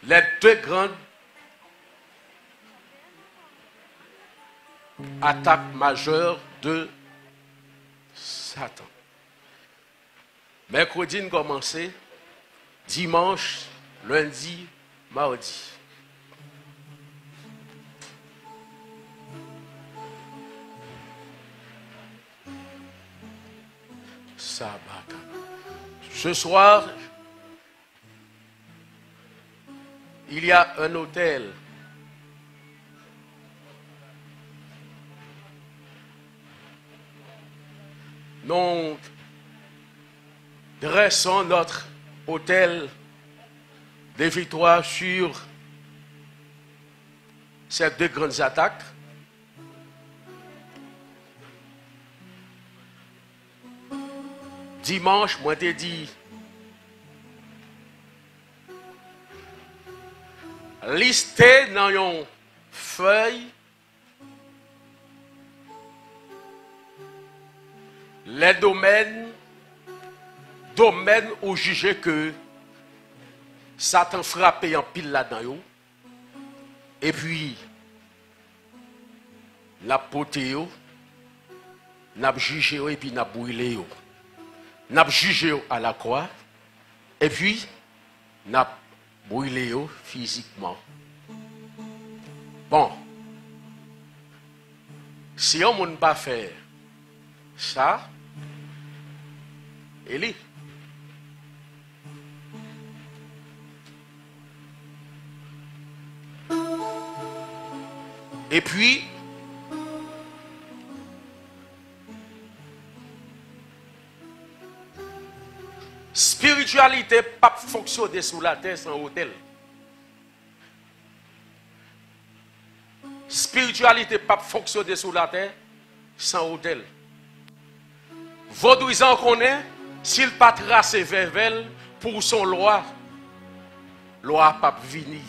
Les deux grandes attaques majeures de Satan. Mercredi, nous commençons. Dimanche, lundi, mardi. Sabbat. Ce soir, il y a un hôtel. Nous dressons notre hôtel de victoire sur ces deux grandes attaques. Dimanche, moi t'ai dit, lister dans une feuille les domaines où juger que Satan frappé en pile là-dedans. Et puis, la poté, n'a jugé et puis n'a brûlé. N'a jugé à la croix. Et puis, n'a brûlé physiquement. Bon. Si on ne peut pas faire ça, Élie. Et puis, spiritualité pas fonctionner sous la terre sans hôtel. Spiritualité pas fonctionner sous la terre sans hôtel. Vaudouisant connaît, s'il pas tracé vers pour son loi pas venir.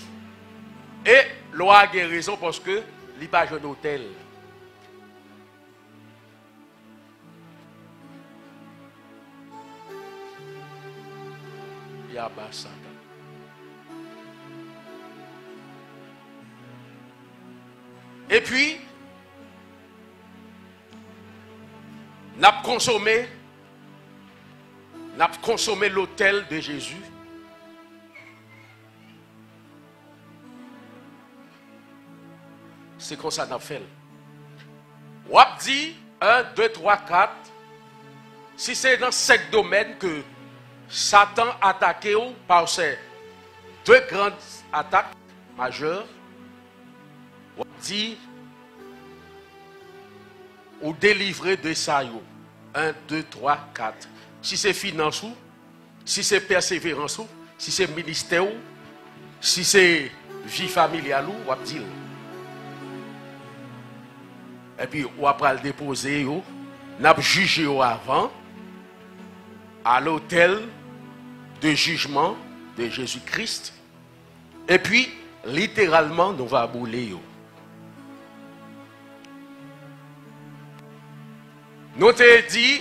Et l'on a raison parce que il n'y a pas un hôtel. Il y a pas ça. Et puis, n'a consommé l'autel de Jésus. C'est comme ça qu'on a fait. On a dit 1, 2, 3, 4. Si c'est dans 5 domaines que Satan a attaqué par ces 2 grandes attaques majeures, on dit ou délivrer de ça. 1, 2, 3, 4. Si c'est finance, si c'est persévérance, si c'est ministère, si c'est vie familiale, on va dire. Et puis, on va le déposer, on a jugé avant, à l'autel de jugement de Jésus-Christ. Et puis, littéralement, nous va bouler. Nous t'ai dit,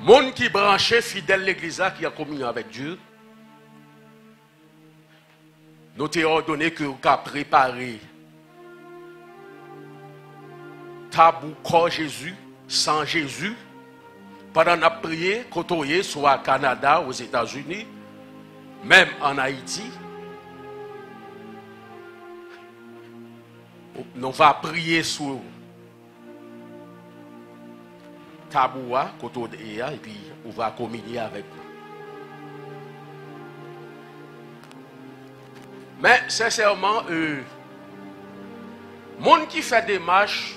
monde qui branchait fidèle l'église qui a communion avec Dieu, nous t'ai ordonné que vous avez préparé tabou corps Jésus, sans Jésus, pendant qu'on a prié, côtoyé, soit au Canada, aux États-Unis, même en Haïti. Nous va prier sur taboua, côté et puis on va communier avec nous. Mais sincèrement, monde qui fait des marches,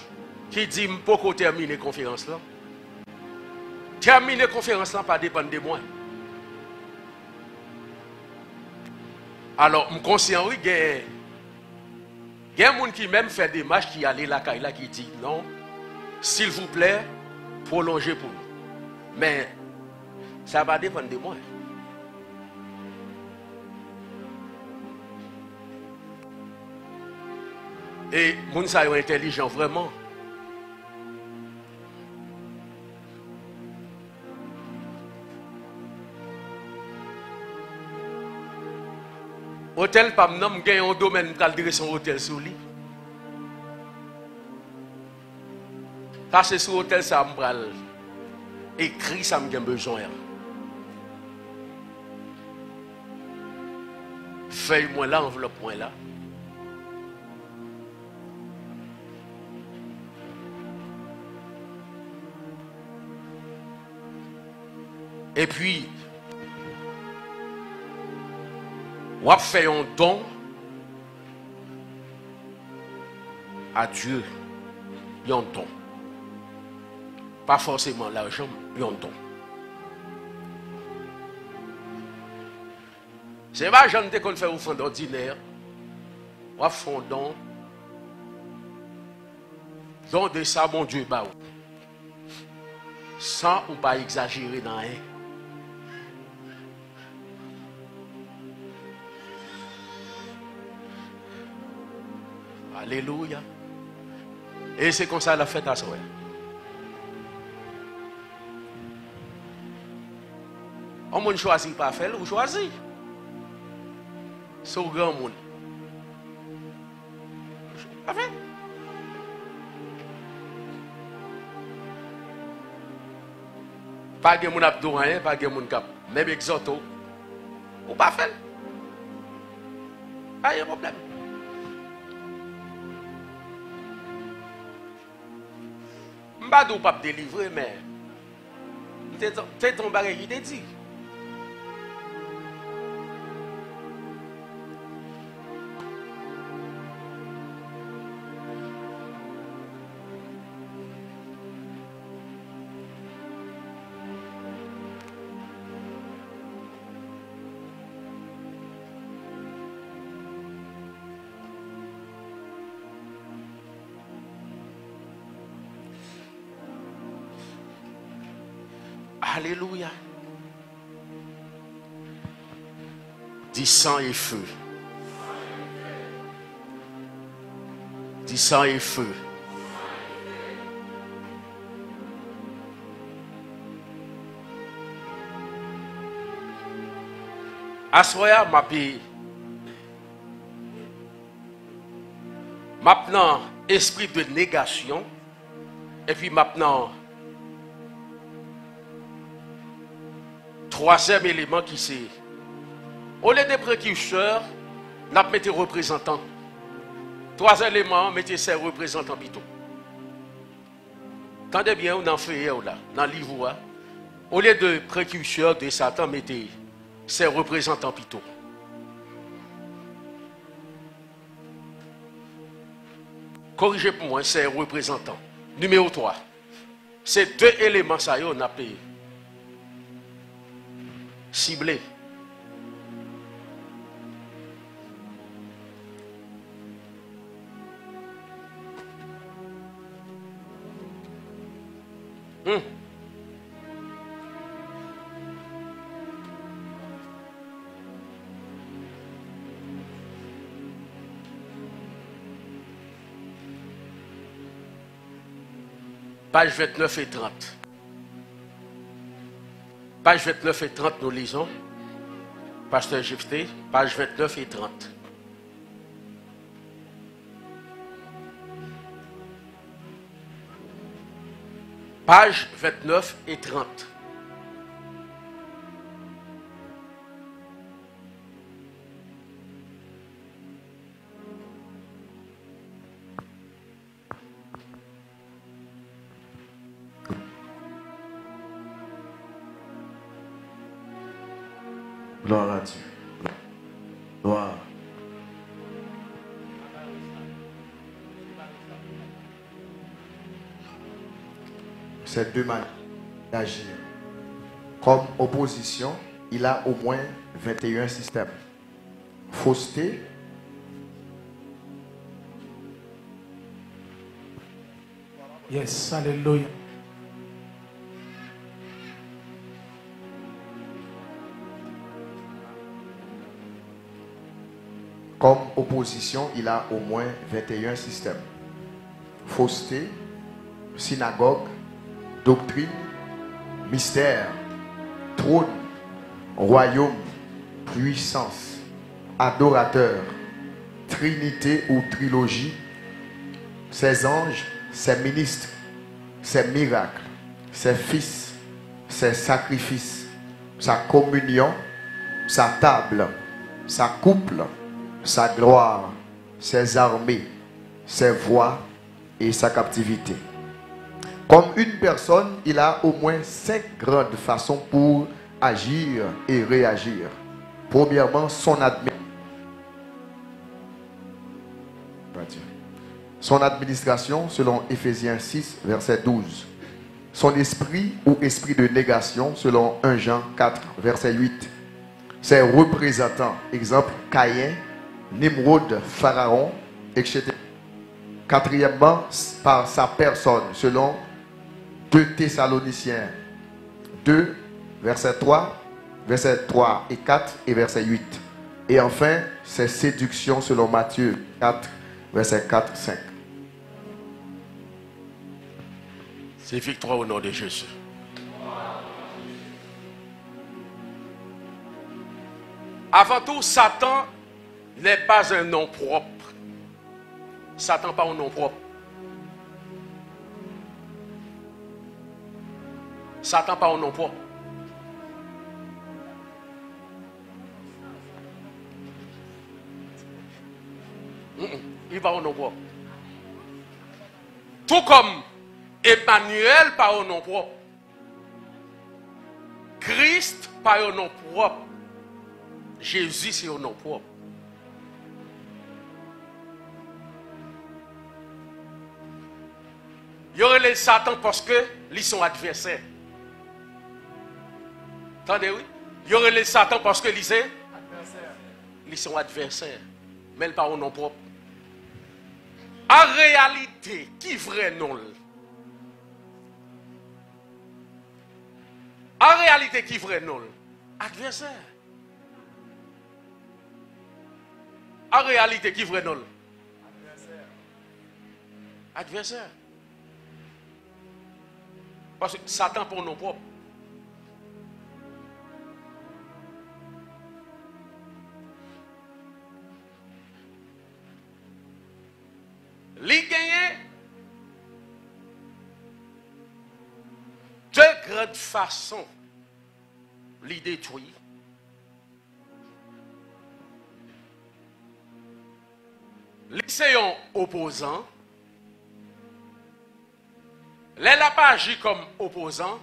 qui dit pourquoi terminer la conférence là, terminer la conférence là pas dépendre de moi. Alors, je suis conscient, oui, il y a des gens qui même fait des marches qui allaient là, qui dit non, s'il vous plaît, prolongez pour nous. Mais ça va dépendre de moi. Et les gens sont intelligents vraiment. Hôtel Pamnam gagne un domaine pour dire son hôtel sur lui. Quand c'est sur hôtel ça me écrit ça me besoin. Feuille moi là, enveloppe moi là. Et puis on va faire un don à Dieu. Il y a un don. Pas forcément l'argent, il y a un don. C'est pas gens qu'on fait au fond d'ordinaire. On va faire un don. Don de ça, mon Dieu, bah, sans ou pas exagérer dans rien. Alléluia. Et c'est comme ça la fête à soi. On ne choisit pas faire, ou choisit. C'est au grand monde. Pas fait. Pas de monde abdou rien, pas de monde cap. Même exoto. Ou pas fait. Pas de problème. Je ne vais pas délivrer, mais c'est ton bagage qui te dit. Alléluia. Dis sang et feu. Dis sang et feu. Assoya m'a payé. Maintenant, esprit de négation. Et puis maintenant, troisième élément qui c'est. Au lieu des précurseurs, nous mettons représentants. Trois éléments, mettez ces représentants plutôt. Tendez bien, on en fait là, dans le livre. Au lieu de précurseurs de Satan, mettez ses représentants plutôt. Corrigez pour moi, c'est représentants. Numéro 3. Ces deux éléments, ça y est, on a payé. Ciblé. Page 29 et 30. Page 29 et 30, nous lisons. Pasteur Jephté, page 29 et 30. Page 29 et 30. Gloire à Dieu. Gloire. C'est deux manières d'agir. Comme opposition, il a au moins 21 systèmes. Fausseté. Yes, alléluia. Comme opposition, il a au moins 21 systèmes. Fausseté, synagogue, doctrine, mystère, trône, royaume, puissance, adorateur, trinité ou trilogie, ses anges, ses ministres, ses miracles, ses fils, ses sacrifices, sa communion, sa table, sa couple, sa gloire, ses armées, ses voies et sa captivité. Comme une personne, il a au moins 5 grandes façons pour agir et réagir. Premièrement, son administration selon Éphésiens 6, verset 12. Son esprit ou esprit de négation selon 1 Jean 4, verset 8. Ses représentants, exemple Caïn, Nimrod, Pharaon, etc. Quatrièmement, par sa personne, selon 2 Thessaloniciens 2, verset 3 et 4 et verset 8. Et enfin, ses séductions selon Matthieu 4, verset 4, 5. C'est victoire au nom de Jésus. Avant tout, Satan n'est pas un nom propre. Satan pas un nom propre. Satan pas un nom propre. Il va au nom propre. Tout comme Emmanuel pas au nom propre. Christ pas au nom propre. Jésus c'est au nom propre. Il y aurait les Satan parce que ils sont adversaires. Attendez, oui. Il y aurait les Satan parce que ils sont adversaires. Mais pas au nom propre. En réalité, qui vrai non? En réalité, qui vrai non? Adversaire. réalité, qui vrai non? Adversaire. Parce que Satan pour nos propres. Li gagne de grandes façons. Li détruit. Li c'est un opposant. Les n'a pas agi comme opposant.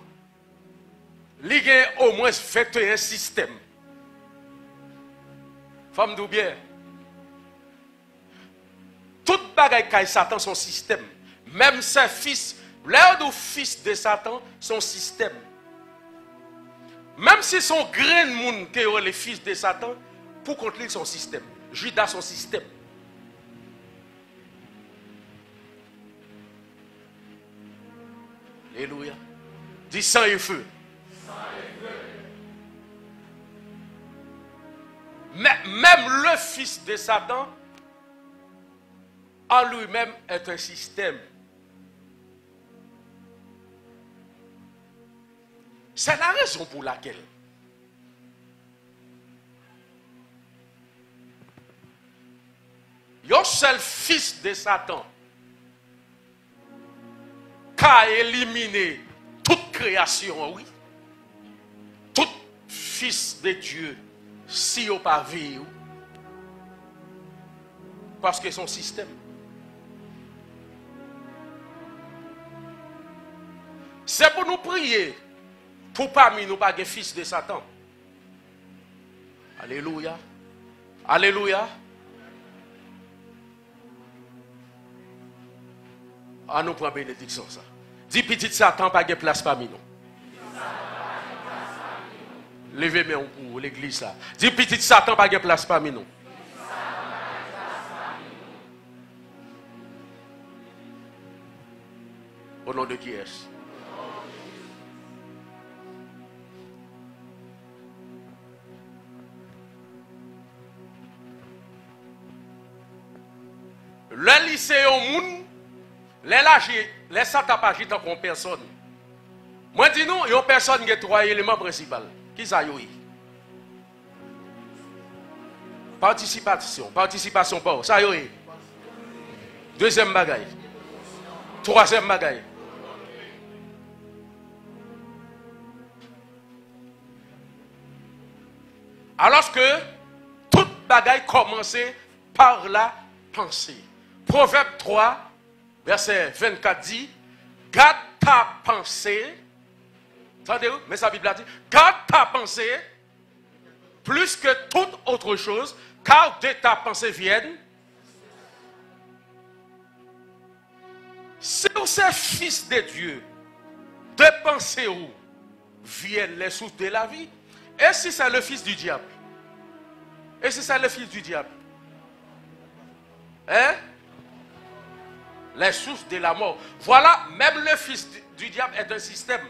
Li gagne au moins fait un système. Femme d'ou bien. Tout bagaille kay Satan son système. Même ses fils, l'air du fils de Satan, son système. Même si son grain de monde qui est les fils de Satan, pour contrôler son système. Judas son système. Alléluia. Dis sang et feu. Mais même le fils de Satan, en lui-même, est un système. C'est la raison pour laquelle un seul fils de Satan qui a éliminé toute création, oui. Tout fils de Dieu, si au pas vu, parce que son système. C'est pour nous prier, pour parmi nous pas de fils de Satan. Alléluia. Alléluia. Ah, nous prenons bénédiction ça. Dis petit Satan pas de place parmi nous. Levez-moi pour l'église là. Dis petit Satan pas de place parmi nous. Au nom de qui est-ce? Le lycée au monde, les Satan pas agit comme personne. Moi dis nous, il y a personne qui a trois éléments principaux. Qui ça y est? Participation, participation pas. Ça y est. Deuxième bagaille. Troisième bagaille. Alors que toute bagaille commençait par la pensée. Proverbe 3, verset 24 dit, garde ta pensée. Entendez-vous? Mais sa Bible a dit, garde ta pensée plus que toute autre chose, car de ta pensée viennent. Si vous êtes fils de Dieu, de penser où viennent les sources de la vie. Et si c'est le fils du diable? Et si c'est le fils du diable? Hein? Les sources de la mort. Voilà, même le fils du diable est un système.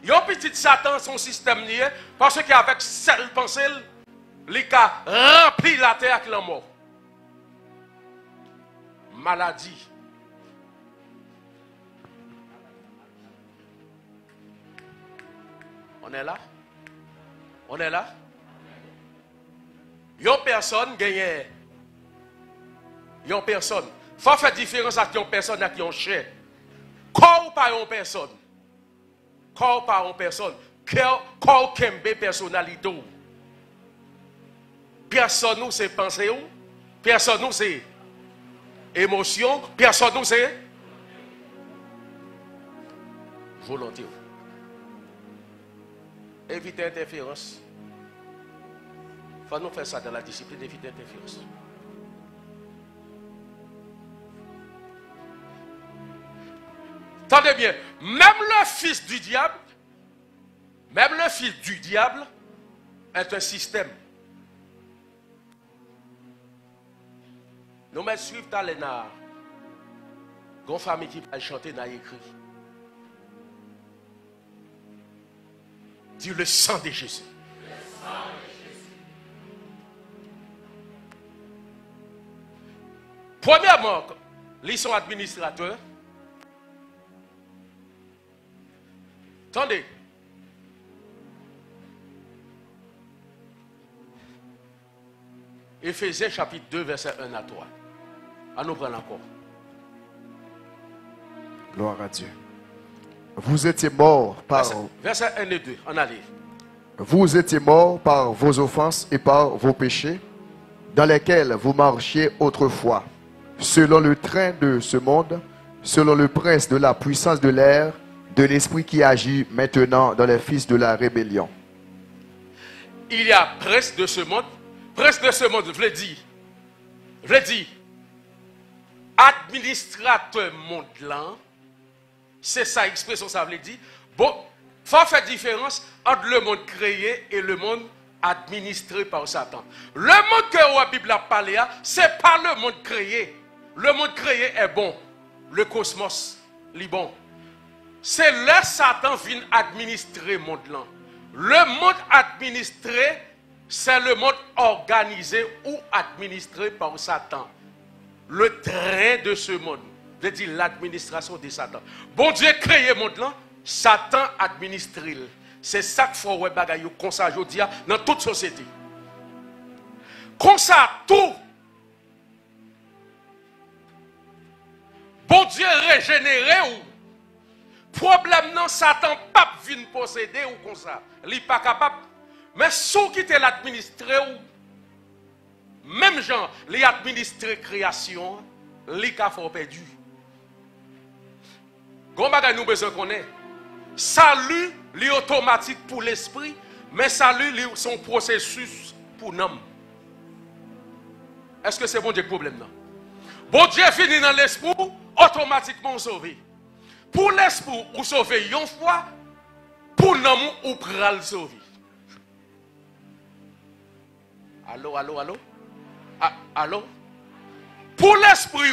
Il y a un petit Satan, son système lié, parce qu'avec cette pensée, il a rempli la terre avec la mort. Maladie. On est là? On est là? Il y a personne gagne. Il y a personne. Il faut faire différence entre une personne et une chair. Corps ou pas une personne. Corps ou pas une personne. Corps qui aime personnalité. Personne nous c'est pensée. Personne nous c'est émotion. Personne nous c'est volonté. Éviter l'interférence. Il faut nous faire ça dans la discipline, éviter l'interférence. Attendez bien, même le fils du diable est un système. Nous mettons suivre Talena. Une famille qui va chanter dans écrit. Dis le sang de Jésus. Premièrement, ils sont administrateurs. Attendez. Éphésiens chapitre 2, verset 1 à 3. À nous prendre encore. Gloire à Dieu. Vous étiez morts par... Verset 1 et 2, on allait. Vous étiez morts par vos offenses et par vos péchés, dans lesquels vous marchiez autrefois, selon le train de ce monde, selon le prince de la puissance de l'air, de l'esprit qui agit maintenant dans les fils de la rébellion. Il y a prince de ce monde. Prince de ce monde, je l'ai dit, administrateur monde là, c'est ça expression, ça veut dire. Bon, il faut faire différence entre le monde créé et le monde administré par Satan. Le monde que la Bible a parlé, ce n'est pas le monde créé. Le monde créé est bon. Le cosmos, est bon. C'est là Satan vient administrer le monde là. Le monde administré, c'est le monde organisé ou administré par Satan. Le train de ce monde, je dis l'administration de Satan. Bon Dieu créé le monde là, Satan administre. C'est ça qu'il faut voir comme ça je dis dans toute société. Comme ça tout. Bon Dieu régénéré ou problème non Satan pas vient posséder ou comme ça. Il n'est pas capable. Mais ceux qui te l'administré ou même gens, les administré création, les cas font perdu. Comment nous besoin qu'on ait? Salut, est automatique pour l'esprit, mais salut, son processus pour l'homme. Est-ce que c'est bon Dieu le problème là? Bon Dieu finit dans l'esprit, automatiquement sauvé. Pour l'esprit, ou sauver une fois, pour l'homme, ou pral sauver. Allô? Allô? Pour l'esprit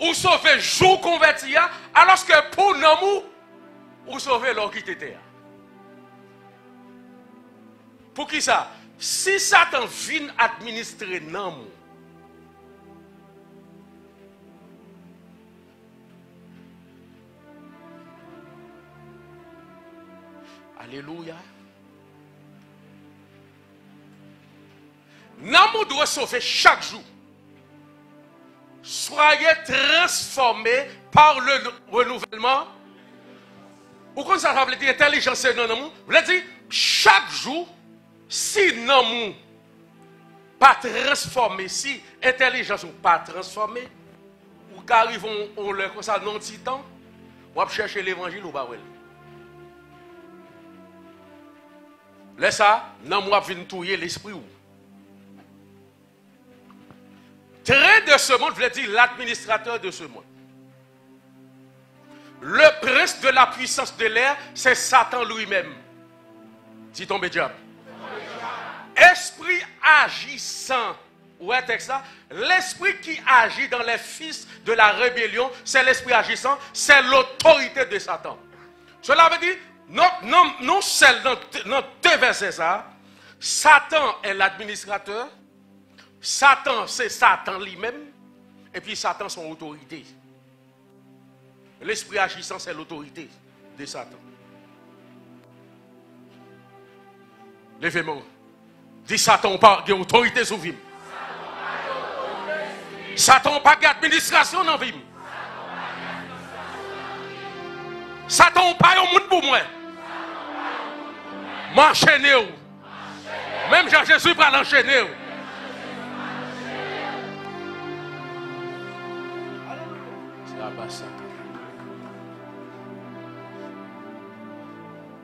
ou sauver jour converti, alors que pour l'homme, ou sauver l'homme qui était. Pour qui ça? Si Satan vient administrer l'homme, alléluia. L'amour doit sauver chaque jour. Soyez transformés par le renouvellement. Ou comme ça veut dire intelligence dans l'amour. Vous voulez dire, chaque jour, si l'amour pas transformé, si intelligence n'est pas transformée, ou qu'arrivons on le comme ça non petit temps, on va chercher l'évangile ou pas. Laisse ça, l'amour vient touiller l'esprit. Train de ce monde, veut dire l'administrateur de ce monde. Le prince de la puissance de l'air, c'est Satan lui-même. Si tombe diable. Esprit agissant. Ouais, texte ça. L'esprit qui agit dans les fils de la rébellion, c'est l'esprit agissant, c'est l'autorité de Satan. Cela veut dire, non seulement dans deux versets ça, Satan est l'administrateur. Satan, c'est Satan lui-même, et puis Satan, son autorité. L'esprit agissant, c'est l'autorité de Satan. Levez-moi. Dis Satan, pas d'autorité sur vie. Satan, pas d'administration dans la vie. Satan, pas de monde pour moi. M'enchaîner. Même Jean-Jésus va l'enchaîner.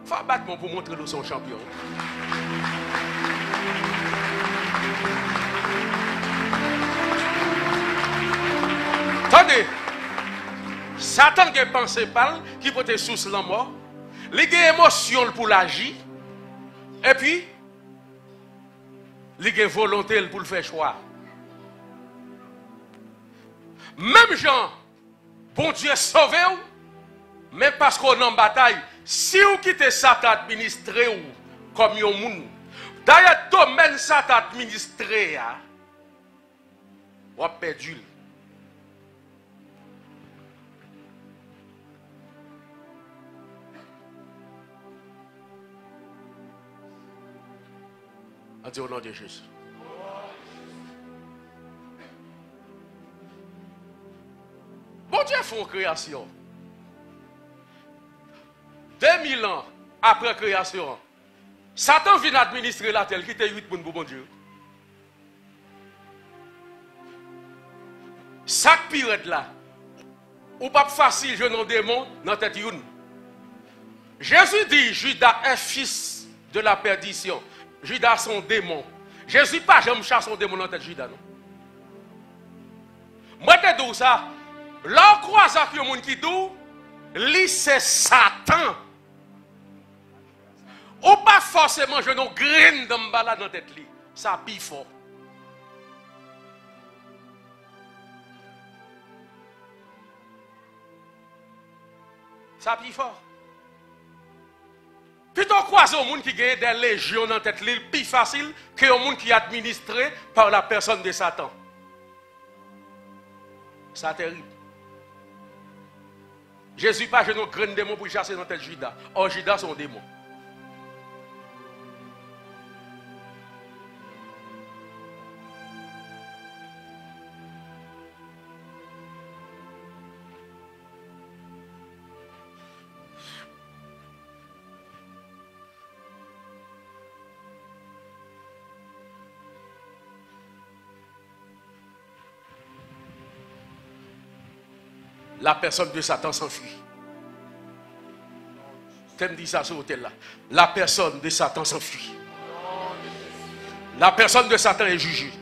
Faut battre pour montrer nous son champion. Attendez, Satan qui pense pas, qui peut être sous la mort, il a émotion pour l'agir, et puis il a volonté pour le faire choix. Même gens, bon Dieu sauvé, mais parce qu'on est en bataille, si vous quittez Satan administré ou comme un monde, dans le domaine Satan administré, vous avez perdu. On dit au nom de Jésus. Bon Dieu fait une création. 2000 ans après création, Satan vient administrer la terre qui était 8 pour bon Dieu. Chaque période là, ou pas facile, je n'en démon dans tête une. Jésus dit, Judas est fils de la perdition. Judas son démon. Jésus pas jamais chasse son démon dans tête Judas, non. Moi te dis ça, là on croise avec le monde qui dit, lui c'est Satan. Ou pas forcément je n'en graine dans ma dans tête li. Ça pire fort. Ça pire fort. Plutôt croiser au monde qui gagne des légions dans tête li, plus facile que au monde qui est administré par la personne de Satan. Ça terrible. Jésus pas je n'en graine démon pour chasser dans tête Judas. Or Judas son démon. La personne de Satan s'enfuit. Tu me dis ça sur l'hôtel là. La personne de Satan s'enfuit. La personne de Satan est jugée.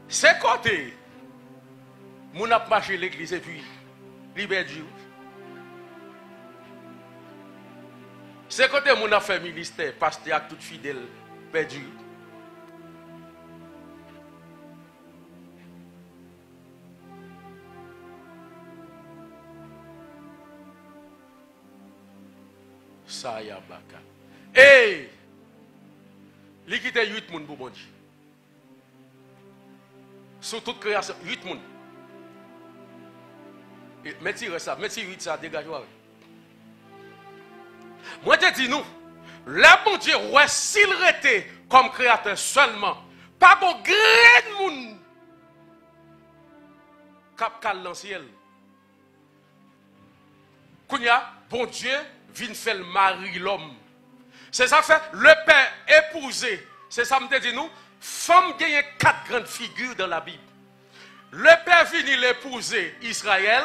C'est côté. Mon a marché l'église et puis libère Dieu. C'est côté mon a fait ministère, pasteur à tout fidèle, perdu. Ça y a baka. Et il quitte 8 personnes pour bon Dieu. Sur toute création, 8 personnes. Mettez ça, mettez 8 ça, dégagez-vous. Moi je dis nous, le bon Dieu, ouais, s'il était comme créateur seulement, pas bon grand monde cap cal dans le ciel. Kounya, bon Dieu vient faire le mari l'homme. C'est ça fait le père épousé. C'est ça me dit nous, femme gagne 4 grandes figures dans la Bible. Le père vient l'épouser Israël,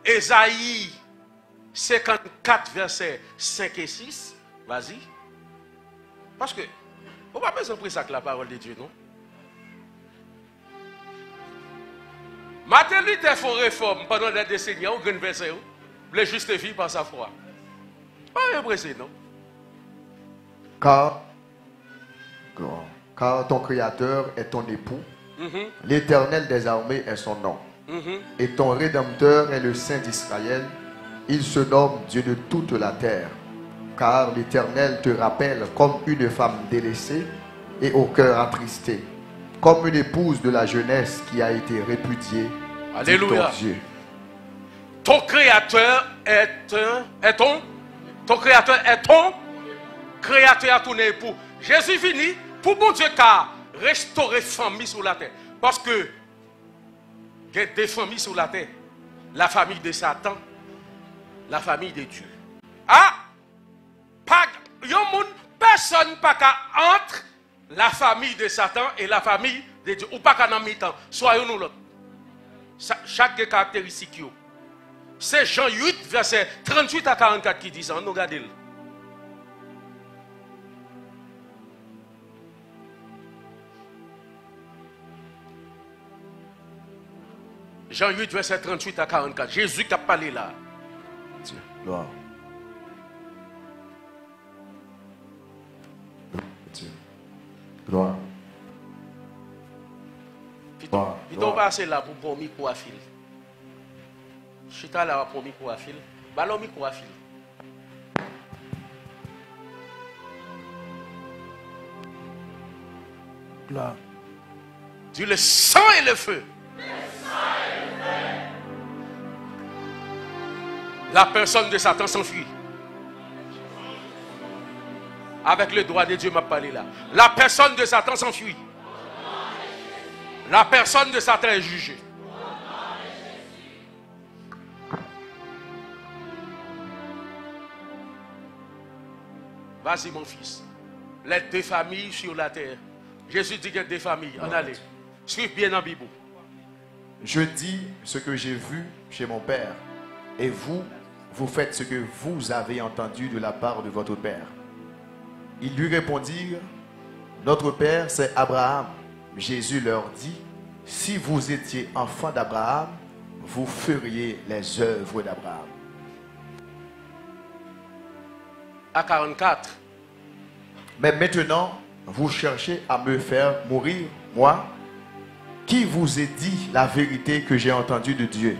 Esaïe 54 versets 5 et 6. Vas-y. Parce que, on va pas besoin de ça que la parole de Dieu, non? Matin, lui, t'es fait réforme pendant des décennies, ou grand verset, le justifie par sa foi. Pas impressionnant, non? Car ton Créateur est ton époux, l'Éternel des armées est son nom, et ton Rédempteur est le Saint d'Israël. Il se nomme Dieu de toute la terre, car l'Éternel te rappelle comme une femme délaissée et au cœur attristé, comme une épouse de la jeunesse qui a été répudiée. Alléluia. Ton Dieu. Ton Créateur ton Créateur est ton Créateur à ton époux. Jésus venu pour bon Dieu car restaurer famille sur la terre. Parce que il y a des familles sur la terre. La famille de Satan, la famille de Dieu. Ah! Personne pas entre la famille de Satan et la famille de Dieu. Ou pas qu'à en mi-temps. Soyons nous l'autre. Chaque caractéristique. C'est Jean 8, verset 38 à 44 qui dit ça. Nous regardons. Jean 8, verset 38 à 44. Jésus qui a parlé là. Dieu. Gloire. Dieu. Gloire. Puis on passe là pour prendre micro à fil. Je suis là pour micro à fil. Ballon micro à fil. Gloire. Dis le sang et le feu. Le sang et le feu. La personne de Satan s'enfuit. Avec le droit de Dieu m'a parlé là. La personne de Satan s'enfuit. La personne de Satan est jugée. Vas-y mon fils. Les deux familles sur la terre. Jésus dit qu'il y a deux familles. En allez. Suivez bien dans la Bible. Je dis ce que j'ai vu chez mon père, et vous, vous faites ce que vous avez entendu de la part de votre père. Ils lui répondirent, notre père c'est Abraham. Jésus leur dit, si vous étiez enfants d'Abraham, vous feriez les œuvres d'Abraham. À 44. Mais maintenant, vous cherchez à me faire mourir, moi, qui vous ai dit la vérité que j'ai entendue de Dieu.